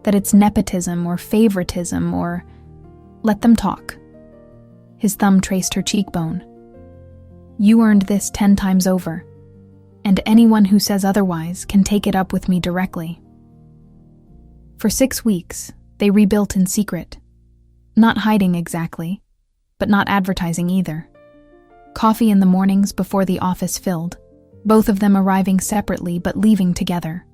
that it's nepotism or favoritism or... Let them talk. His thumb traced her cheekbone. You earned this 10 times over, and anyone who says otherwise can take it up with me directly. For 6 weeks, they rebuilt in secret. Not hiding exactly, but not advertising either. Coffee in the mornings before the office filled, both of them arriving separately but leaving together.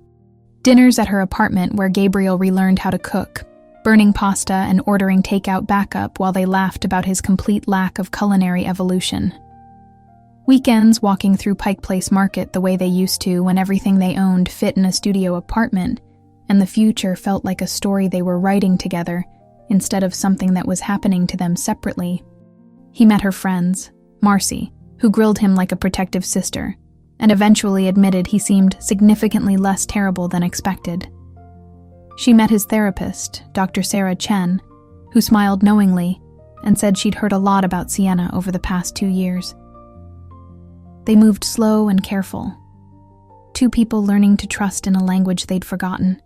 Dinners at her apartment where Gabriel relearned how to cook, burning pasta and ordering takeout backup while they laughed about his complete lack of culinary evolution. Weekends walking through Pike Place Market the way they used to when everything they owned fit in a studio apartment, and the future felt like a story they were writing together instead of something that was happening to them separately. He met her friends, Marcy, who grilled him like a protective sister, and eventually admitted he seemed significantly less terrible than expected. She met his therapist, Dr. Sarah Chen, who smiled knowingly and said she'd heard a lot about Sienna over the past 2 years. They moved slow and careful, 2 people learning to trust in a language they'd forgotten,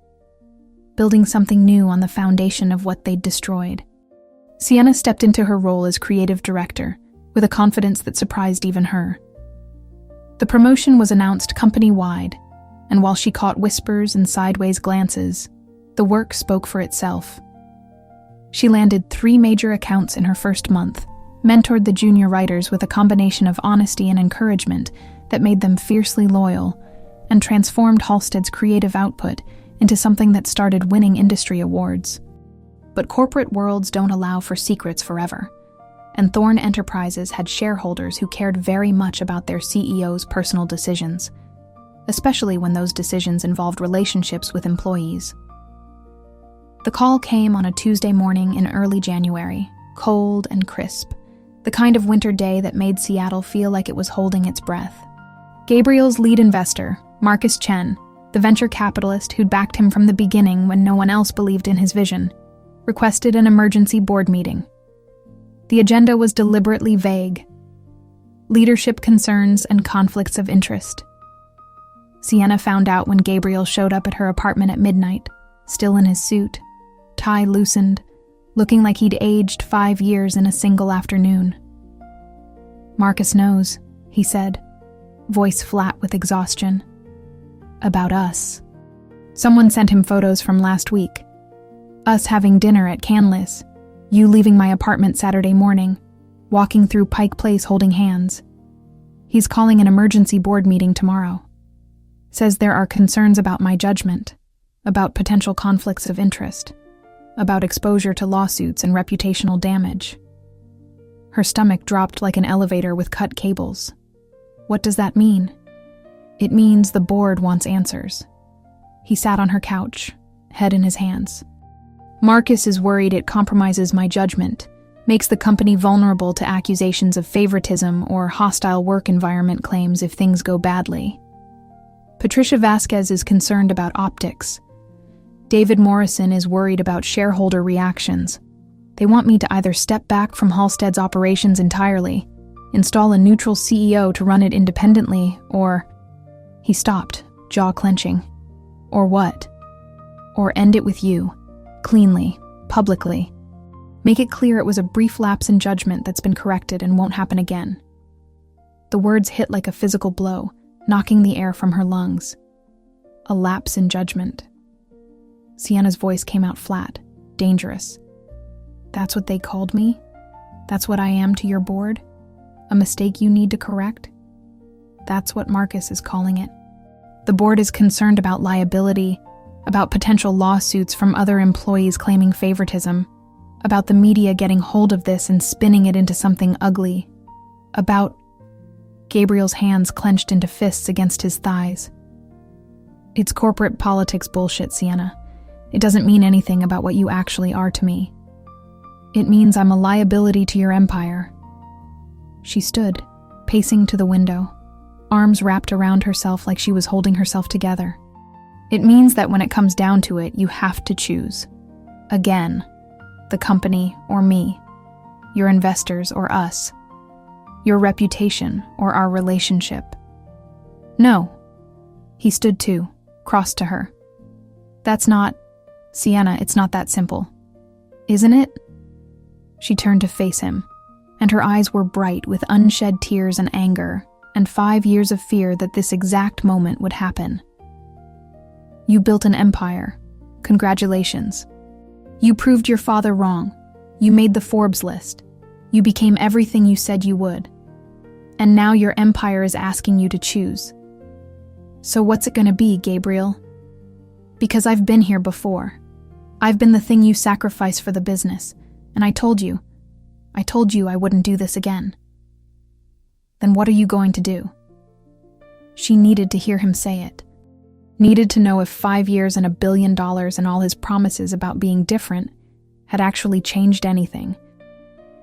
building something new on the foundation of what they'd destroyed. Sienna stepped into her role as creative director with a confidence that surprised even her. The promotion was announced company-wide, and while she caught whispers and sideways glances, the work spoke for itself. She landed 3 major accounts in her first month, mentored the junior writers with a combination of honesty and encouragement that made them fiercely loyal, and transformed Halstead's creative output into something that started winning industry awards. But corporate worlds don't allow for secrets forever, and Thorne Enterprises had shareholders who cared very much about their CEO's personal decisions, especially when those decisions involved relationships with employees. The call came on a Tuesday morning in early January, cold and crisp, the kind of winter day that made Seattle feel like it was holding its breath. Gabriel's lead investor, Marcus Chen, the venture capitalist who'd backed him from the beginning when no one else believed in his vision, requested an emergency board meeting. The agenda was deliberately vague. Leadership concerns and conflicts of interest. Sienna found out when Gabriel showed up at her apartment at midnight, still in his suit, tie loosened, looking like he'd aged 5 years in a single afternoon. Marcus knows, he said, voice flat with exhaustion. About us. Someone sent him photos from last week. Us having dinner at Canlis, you leaving my apartment Saturday morning, walking through Pike Place holding hands. He's calling an emergency board meeting tomorrow. Says there are concerns about my judgment, about potential conflicts of interest, about exposure to lawsuits and reputational damage. Her stomach dropped like an elevator with cut cables. What does that mean? It means the board wants answers. He sat on her couch, head in his hands. Marcus is worried it compromises my judgment, makes the company vulnerable to accusations of favoritism or hostile work environment claims if things go badly. Patricia Vasquez is concerned about optics. David Morrison is worried about shareholder reactions. They want me to either step back from Halstead's operations entirely, install a neutral CEO to run it independently, or... He stopped, jaw clenching. Or what? Or end it with you, cleanly, publicly. Make it clear it was a brief lapse in judgment that's been corrected and won't happen again. The words hit like a physical blow, knocking the air from her lungs. A lapse in judgment. Sienna's voice came out flat, dangerous. That's what they called me? That's what I am to your board? A mistake you need to correct? That's what Marcus is calling it. The board is concerned about liability, about potential lawsuits from other employees claiming favoritism, about the media getting hold of this and spinning it into something ugly, about... Gabriel's hands clenched into fists against his thighs. It's corporate politics bullshit, Sienna. It doesn't mean anything about what you actually are to me. It means I'm a liability to your empire. She stood, pacing to the window, arms wrapped around herself like she was holding herself together. It means that when it comes down to it, you have to choose. Again. the company or me, your investors or us, your reputation or our relationship. No. He stood too, crossed to her. That's not, Sienna, it's not that simple. Isn't it? She turned to face him, and her eyes were bright with unshed tears and anger, and 5 years of fear that this exact moment would happen. You built an empire. Congratulations. You proved your father wrong. You made the Forbes list. You became everything you said you would. And now your empire is asking you to choose. So what's it gonna be, Gabriel? Because I've been here before. I've been the thing you sacrificed for the business, and I told you I wouldn't do this again. Then what are you going to do? She needed to hear him say it. Needed to know if 5 years and $1 billion and all his promises about being different had actually changed anything.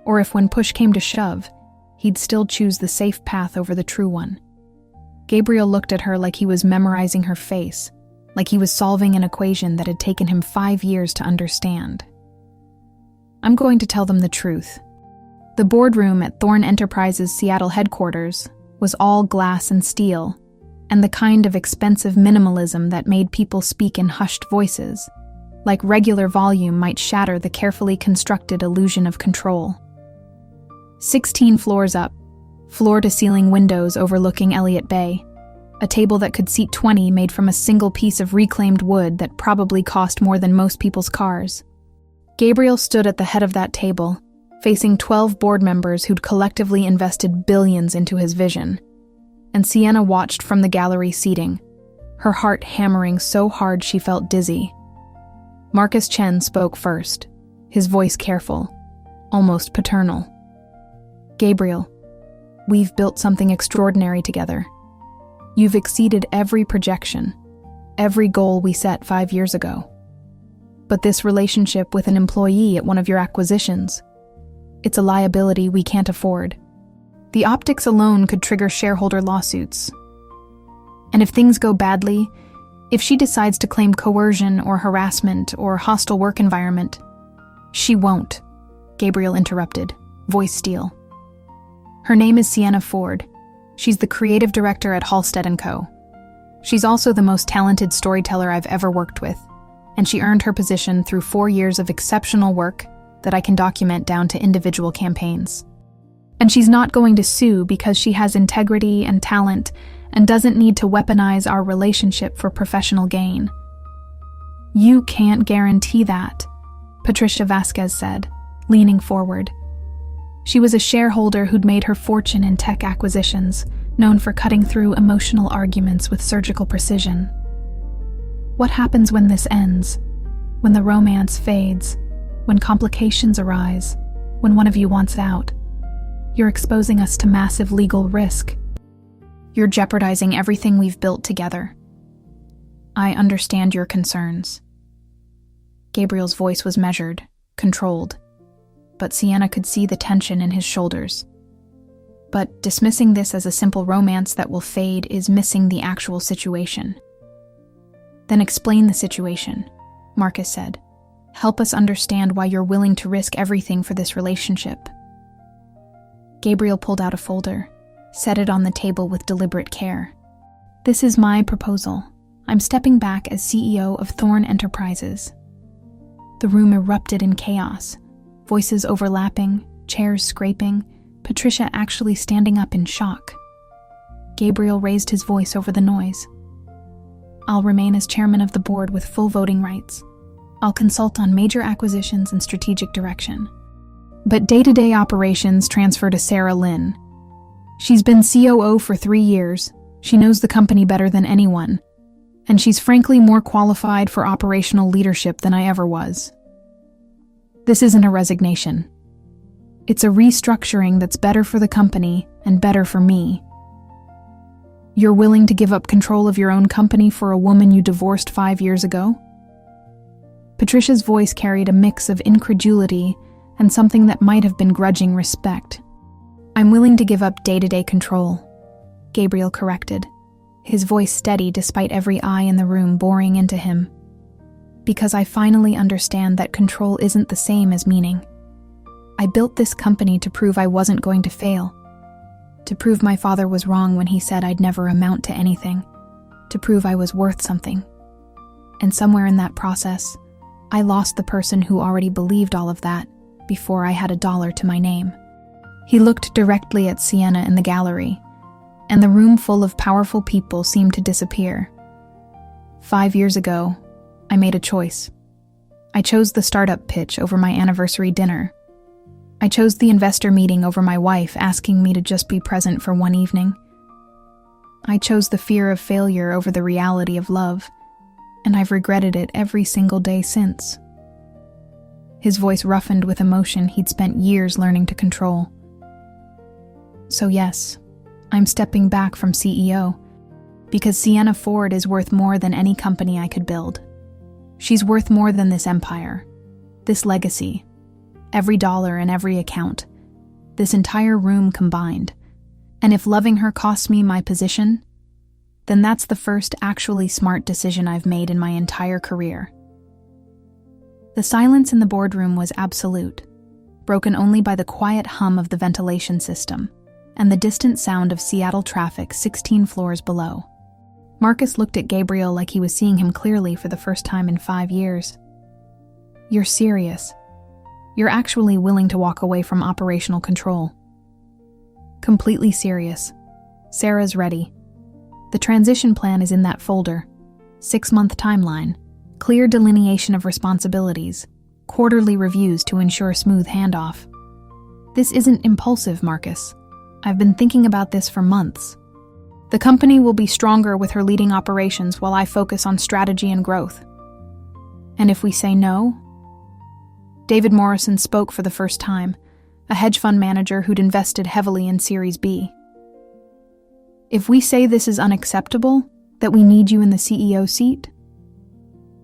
Or if when push came to shove, he'd still choose the safe path over the true one. Gabriel looked at her like he was memorizing her face, like he was solving an equation that had taken him 5 years to understand. I'm going to tell them the truth. The boardroom at Thorn Enterprises' Seattle headquarters was all glass and steel, and the kind of expensive minimalism that made people speak in hushed voices, like regular volume might shatter the carefully constructed illusion of control. 16 floors up, floor-to-ceiling windows overlooking Elliott Bay, a table that could seat 20 made from a single piece of reclaimed wood that probably cost more than most people's cars. Gabriel stood at the head of that table, facing 12 board members who'd collectively invested billions into his vision. And Sienna watched from the gallery seating, her heart hammering so hard she felt dizzy. Marcus Chen spoke first, his voice careful, almost paternal. Gabriel, we've built something extraordinary together. You've exceeded every projection, every goal we set 5 years ago. But this relationship with an employee at one of your acquisitions, it's a liability we can't afford. The optics alone could trigger shareholder lawsuits. And if things go badly, if she decides to claim coercion or harassment or hostile work environment, she won't, Gabriel interrupted, voice steel. Her name is Sienna Ford. She's the creative director at Halstead & Co. She's also the most talented storyteller I've ever worked with, and she earned her position through 4 years of exceptional work that I can document down to individual campaigns. And she's not going to sue because she has integrity and talent and doesn't need to weaponize our relationship for professional gain. You can't guarantee that, Patricia Vasquez said, leaning forward. She was a shareholder who'd made her fortune in tech acquisitions, known for cutting through emotional arguments with surgical precision. What happens when this ends? When the romance fades? When complications arise? When one of you wants out? You're exposing us to massive legal risk. You're jeopardizing everything we've built together. I understand your concerns. Gabriel's voice was measured, controlled, but Sienna could see the tension in his shoulders. But dismissing this as a simple romance that will fade is missing the actual situation. Then explain the situation, Marcus said. Help us understand why you're willing to risk everything for this relationship. Gabriel pulled out a folder, set it on the table with deliberate care. This is my proposal. I'm stepping back as CEO of Thorn Enterprises. The room erupted in chaos, voices overlapping, chairs scraping, Patricia actually standing up in shock. Gabriel raised his voice over the noise. I'll remain as chairman of the board with full voting rights. I'll consult on major acquisitions and strategic direction. But day-to-day operations transfer to Sarah Lynn. She's been COO for 3 years. She knows the company better than anyone. And she's frankly more qualified for operational leadership than I ever was. This isn't a resignation. It's a restructuring that's better for the company and better for me. You're willing to give up control of your own company for a woman you divorced 5 years ago? Patricia's voice carried a mix of incredulity and something that might have been grudging respect. I'm willing to give up day-to-day control, Gabriel corrected, his voice steady despite every eye in the room boring into him. Because I finally understand that control isn't the same as meaning. I built this company to prove I wasn't going to fail, to prove my father was wrong when he said I'd never amount to anything, to prove I was worth something. And somewhere in that process, I lost the person who already believed all of that before I had a dollar to my name. He looked directly at Sienna in the gallery, and the room full of powerful people seemed to disappear. 5 years ago, I made a choice. I chose the startup pitch over my anniversary dinner. I chose the investor meeting over my wife asking me to just be present for one evening. I chose the fear of failure over the reality of love, and I've regretted it every single day since. His voice roughened with emotion he'd spent years learning to control. So yes, I'm stepping back from CEO, because Sienna Ford is worth more than any company I could build. She's worth more than this empire, this legacy, every dollar in every account, this entire room combined. And if loving her costs me my position, then that's the first actually smart decision I've made in my entire career. The silence in the boardroom was absolute, broken only by the quiet hum of the ventilation system and the distant sound of Seattle traffic 16 floors below. Marcus looked at Gabriel like he was seeing him clearly for the first time in 5 years. You're serious. You're actually willing to walk away from operational control. Completely serious. Sarah's ready. The transition plan is in that folder. 6-month timeline, clear delineation of responsibilities, quarterly reviews to ensure smooth handoff. This isn't impulsive, Marcus. I've been thinking about this for months. The company will be stronger with her leading operations while I focus on strategy and growth. And if we say no? David Morrison spoke for the first time, a hedge fund manager who'd invested heavily in Series B. If we say this is unacceptable, that we need you in the CEO seat,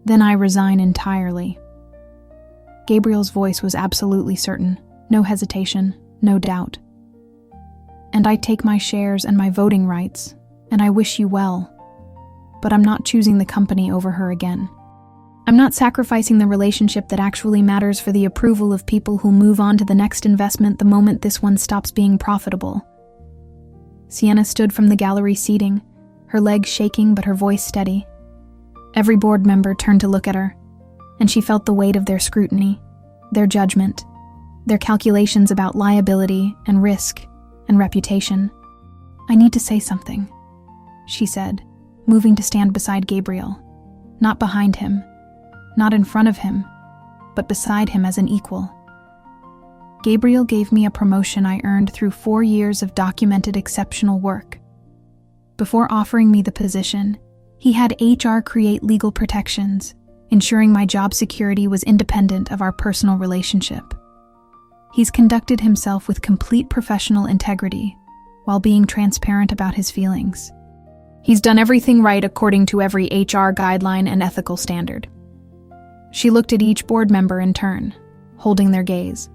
then I resign entirely. Gabriel's voice was absolutely certain, no hesitation, no doubt. And I take my shares and my voting rights, and I wish you well, but I'm not choosing the company over her again. I'm not sacrificing the relationship that actually matters for the approval of people who'll move on to the next investment the moment this one stops being profitable. Sienna stood from the gallery seating, her legs shaking but her voice steady. Every board member turned to look at her, and she felt the weight of their scrutiny, their judgment, their calculations about liability and risk and reputation. I need to say something, she said, moving to stand beside Gabriel, not behind him, not in front of him, but beside him as an equal. Gabriel gave me a promotion I earned through 4 years of documented exceptional work. Before offering me the position, he had HR create legal protections, ensuring my job security was independent of our personal relationship. He's conducted himself with complete professional integrity, while being transparent about his feelings. He's done everything right according to every HR guideline and ethical standard. She looked at each board member in turn, holding their gaze.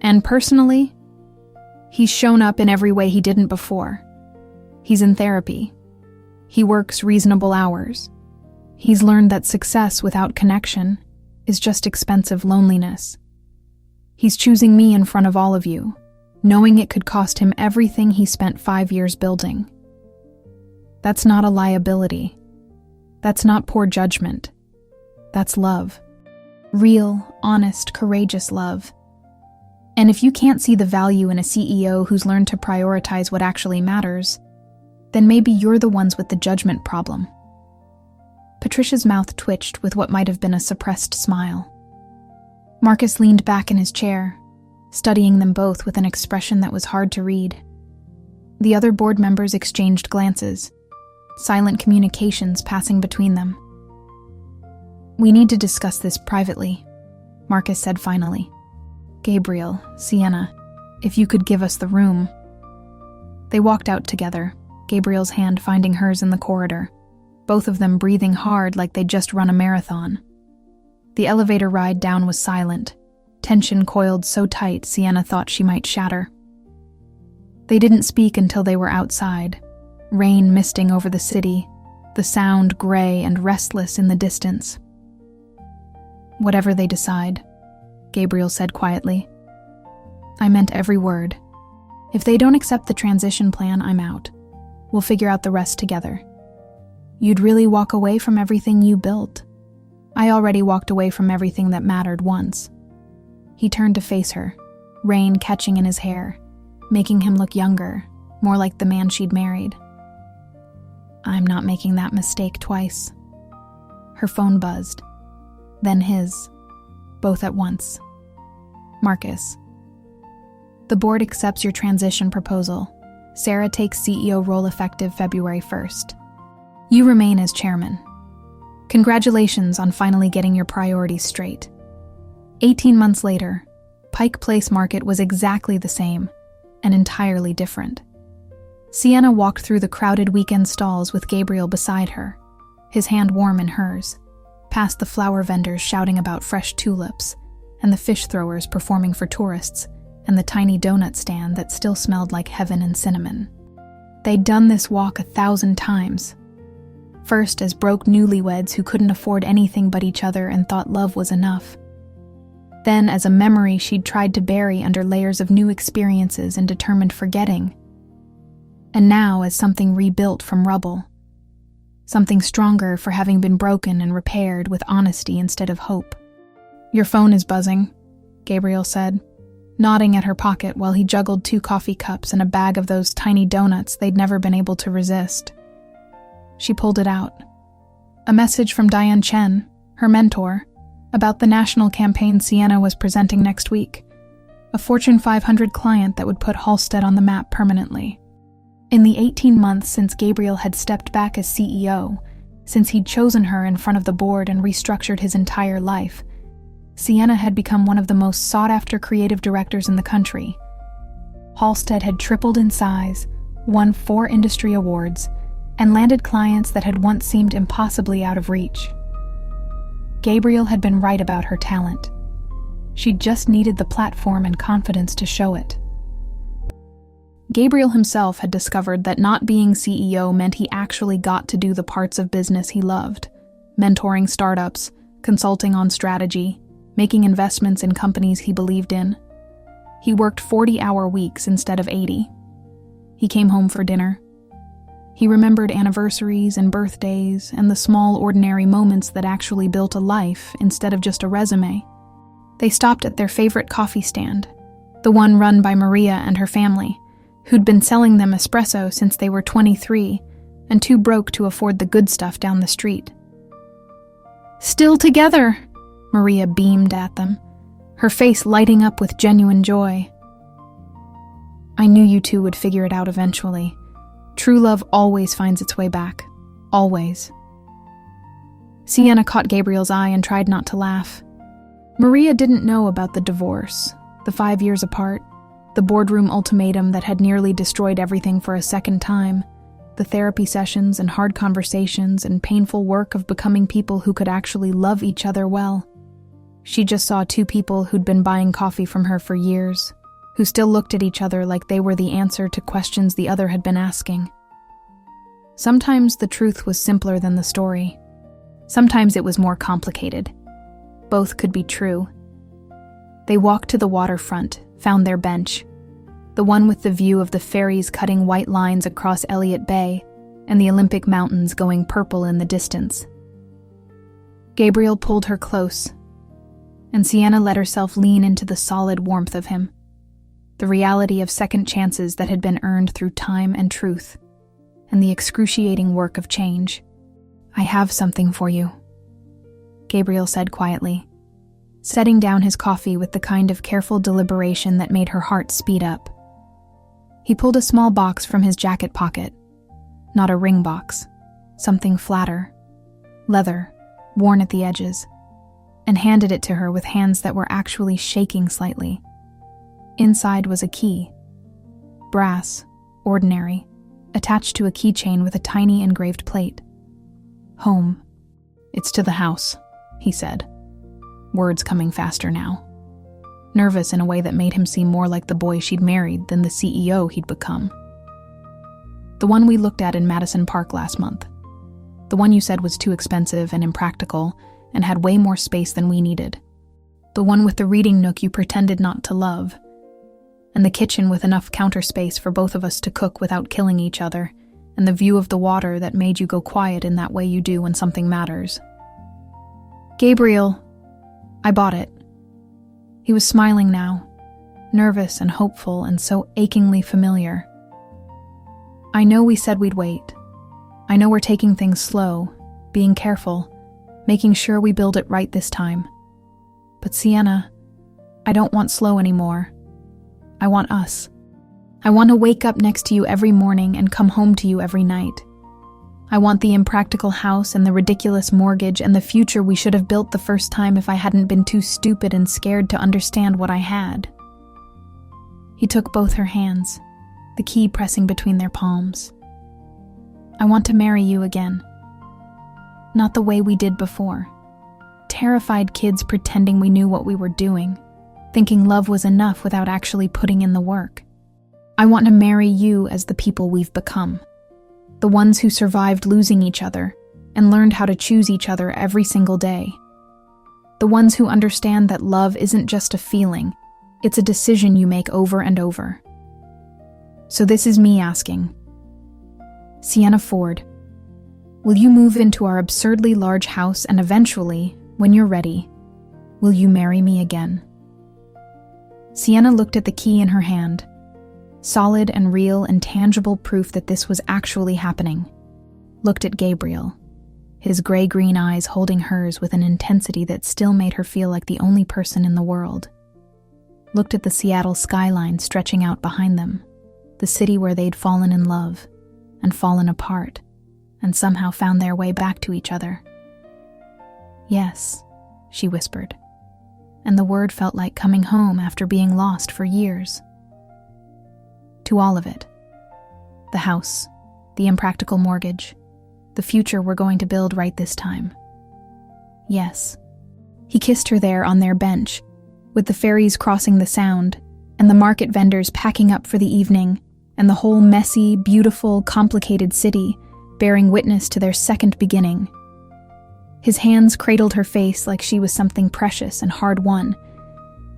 And personally, he's shown up in every way he didn't before. He's in therapy. He works reasonable hours. He's learned that success without connection is just expensive loneliness. He's choosing me in front of all of you, knowing it could cost him everything he spent 5 years building. That's not a liability. That's not poor judgment. That's love. Real, honest, courageous love. And if you can't see the value in a CEO who's learned to prioritize what actually matters, then maybe you're the ones with the judgment problem. Patricia's mouth twitched with what might have been a suppressed smile. Marcus leaned back in his chair, studying them both with an expression that was hard to read. The other board members exchanged glances, silent communications passing between them. We need to discuss this privately, Marcus said finally. Gabriel, Sienna, if you could give us the room. They walked out together, Gabriel's hand finding hers in the corridor, both of them breathing hard like they'd just run a marathon. The elevator ride down was silent, tension coiled so tight Sienna thought she might shatter. They didn't speak until they were outside, rain misting over the city, the sound gray and restless in the distance. Whatever they decide, Gabriel said quietly. I meant every word. If they don't accept the transition plan, I'm out. We'll figure out the rest together. You'd really walk away from everything you built. I already walked away from everything that mattered once. He turned to face her, rain catching in his hair, making him look younger, more like the man she'd married. I'm not making that mistake twice. Her phone buzzed, then his, both at once. Marcus. The board accepts your transition proposal. Sarah takes CEO role effective February 1st. You remain as chairman. Congratulations on finally getting your priorities straight. 18 months later, Pike Place Market was exactly the same, and entirely different. Sienna walked through the crowded weekend stalls with Gabriel beside her, his hand warm in hers, past the flower vendors shouting about fresh tulips, and the fish throwers performing for tourists, and the tiny donut stand that still smelled like heaven and cinnamon. They'd done this walk 1,000 times. First as broke newlyweds who couldn't afford anything but each other and thought love was enough. Then as a memory she'd tried to bury under layers of new experiences and determined forgetting. And now as something rebuilt from rubble. Something stronger for having been broken and repaired with honesty instead of hope. Your phone is buzzing, Gabriel said, nodding at her pocket while he juggled 2 coffee cups and a bag of those tiny donuts they'd never been able to resist. She pulled it out. A message from Diane Chen, her mentor, about the national campaign Sienna was presenting next week, a Fortune 500 client that would put Halstead on the map permanently. In the 18 months since Gabriel had stepped back as CEO, since he'd chosen her in front of the board and restructured his entire life, Sienna had become one of the most sought-after creative directors in the country. Halstead had tripled in size, won 4 industry awards, and landed clients that had once seemed impossibly out of reach. Gabriel had been right about her talent. She just needed the platform and confidence to show it. Gabriel himself had discovered that not being CEO meant he actually got to do the parts of business he loved, mentoring startups, consulting on strategy, making investments in companies he believed in. He worked 40-hour weeks instead of 80. He came home for dinner. He remembered anniversaries and birthdays and the small, ordinary moments that actually built a life instead of just a resume. They stopped at their favorite coffee stand, the one run by Maria and her family, who'd been selling them espresso since they were 23 and too broke to afford the good stuff down the street. Still together, Maria beamed at them, her face lighting up with genuine joy. I knew you two would figure it out eventually. True love always finds its way back. Always. Sienna caught Gabriel's eye and tried not to laugh. Maria didn't know about the divorce, the 5 years apart, the boardroom ultimatum that had nearly destroyed everything for a second time, the therapy sessions and hard conversations and painful work of becoming people who could actually love each other well. She just saw 2 people who'd been buying coffee from her for years, who still looked at each other like they were the answer to questions the other had been asking. Sometimes the truth was simpler than the story. Sometimes it was more complicated. Both could be true. They walked to the waterfront, found their bench, the one with the view of the ferries cutting white lines across Elliott Bay and the Olympic Mountains going purple in the distance. Gabriel pulled her close, and Sienna let herself lean into the solid warmth of him. The reality of second chances that had been earned through time and truth, and the excruciating work of change. I have something for you, Gabriel said quietly, setting down his coffee with the kind of careful deliberation that made her heart speed up. He pulled a small box from his jacket pocket, not a ring box, something flatter, leather, worn at the edges, and handed it to her with hands that were actually shaking slightly. Inside was a key. Brass, ordinary, attached to a keychain with a tiny engraved plate. Home. It's to the house, he said, words coming faster now. Nervous in a way that made him seem more like the boy she'd married than the CEO he'd become. The one we looked at in Madison Park last month. The one you said was too expensive and impractical and had way more space than we needed. The one with the reading nook you pretended not to love, and the kitchen with enough counter space for both of us to cook without killing each other, and the view of the water that made you go quiet in that way you do when something matters. Gabriel, I bought it. He was smiling now, nervous and hopeful and so achingly familiar. I know we said we'd wait. I know we're taking things slow, being careful, making sure we build it right this time. But Sienna, I don't want slow anymore. I want us. I want to wake up next to you every morning and come home to you every night. I want the impractical house and the ridiculous mortgage and the future we should have built the first time if I hadn't been too stupid and scared to understand what I had. He took both her hands, the key pressing between their palms. I want to marry you again. Not the way we did before. Terrified kids pretending we knew what we were doing, thinking love was enough without actually putting in the work. I want to marry you as the people we've become. The ones who survived losing each other and learned how to choose each other every single day. The ones who understand that love isn't just a feeling, it's a decision you make over and over. So this is me asking, Sienna Ford, will you move into our absurdly large house and eventually, when you're ready, will you marry me again? Sienna looked at the key in her hand, solid and real and tangible proof that this was actually happening. Looked at Gabriel, his gray-green eyes holding hers with an intensity that still made her feel like the only person in the world. Looked at the Seattle skyline stretching out behind them, the city where they'd fallen in love and fallen apart and somehow found their way back to each other. Yes, she whispered, and the word felt like coming home after being lost for years. To all of it. The house, the impractical mortgage, the future we're going to build right this time. Yes. He kissed her there on their bench, with the ferries crossing the Sound, and the market vendors packing up for the evening, and the whole messy, beautiful, complicated city bearing witness to their second beginning. His hands cradled her face like she was something precious and hard-won,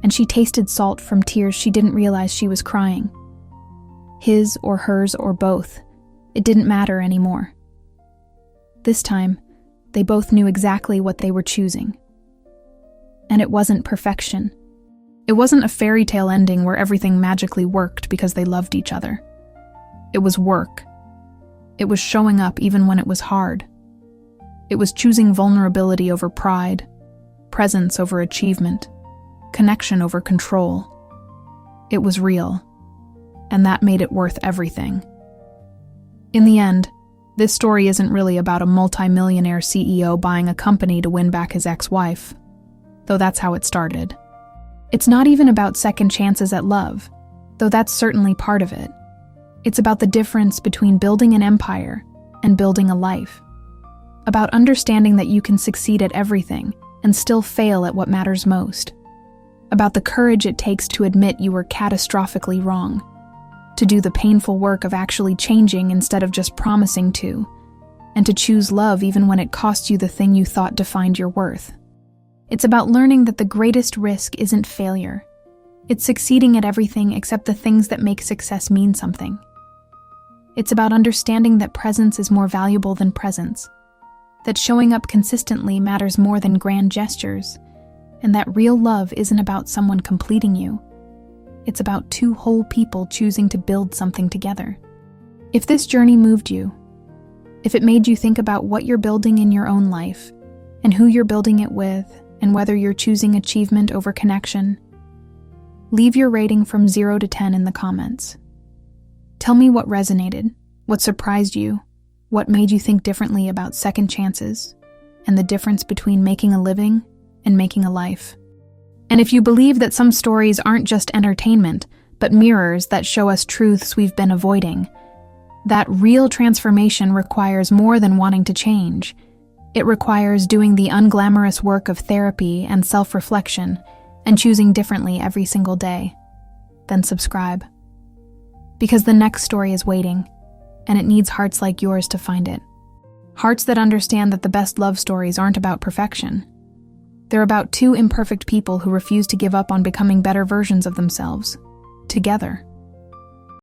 and she tasted salt from tears she didn't realize she was crying. His or hers or both, it didn't matter anymore. This time, they both knew exactly what they were choosing. And it wasn't perfection. It wasn't a fairy tale ending where everything magically worked because they loved each other. It was work. It was showing up even when it was hard. It was choosing vulnerability over pride, presence over achievement, connection over control. It was real. And that made it worth everything. In the end, this story isn't really about a multimillionaire CEO buying a company to win back his ex-wife, though that's how it started. It's not even about second chances at love, though that's certainly part of it. It's about the difference between building an empire and building a life. About understanding that you can succeed at everything and still fail at what matters most. About the courage it takes to admit you were catastrophically wrong. To do the painful work of actually changing instead of just promising to, and to choose love even when it costs you the thing you thought defined your worth. It's about learning that the greatest risk isn't failure. It's succeeding at everything except the things that make success mean something. It's about understanding that presence is more valuable than presence, that showing up consistently matters more than grand gestures, and that real love isn't about someone completing you. It's about two whole people choosing to build something together. If this journey moved you, if it made you think about what you're building in your own life, and who you're building it with, and whether you're choosing achievement over connection, leave your rating from 0 to 10 in the comments. Tell me what resonated, what surprised you, what made you think differently about second chances, and the difference between making a living and making a life. And if you believe that some stories aren't just entertainment, but mirrors that show us truths we've been avoiding, that real transformation requires more than wanting to change. It requires doing the unglamorous work of therapy and self-reflection and choosing differently every single day. Then subscribe. Because the next story is waiting, and it needs hearts like yours to find it. Hearts that understand that the best love stories aren't about perfection. They're about two imperfect people who refuse to give up on becoming better versions of themselves, together.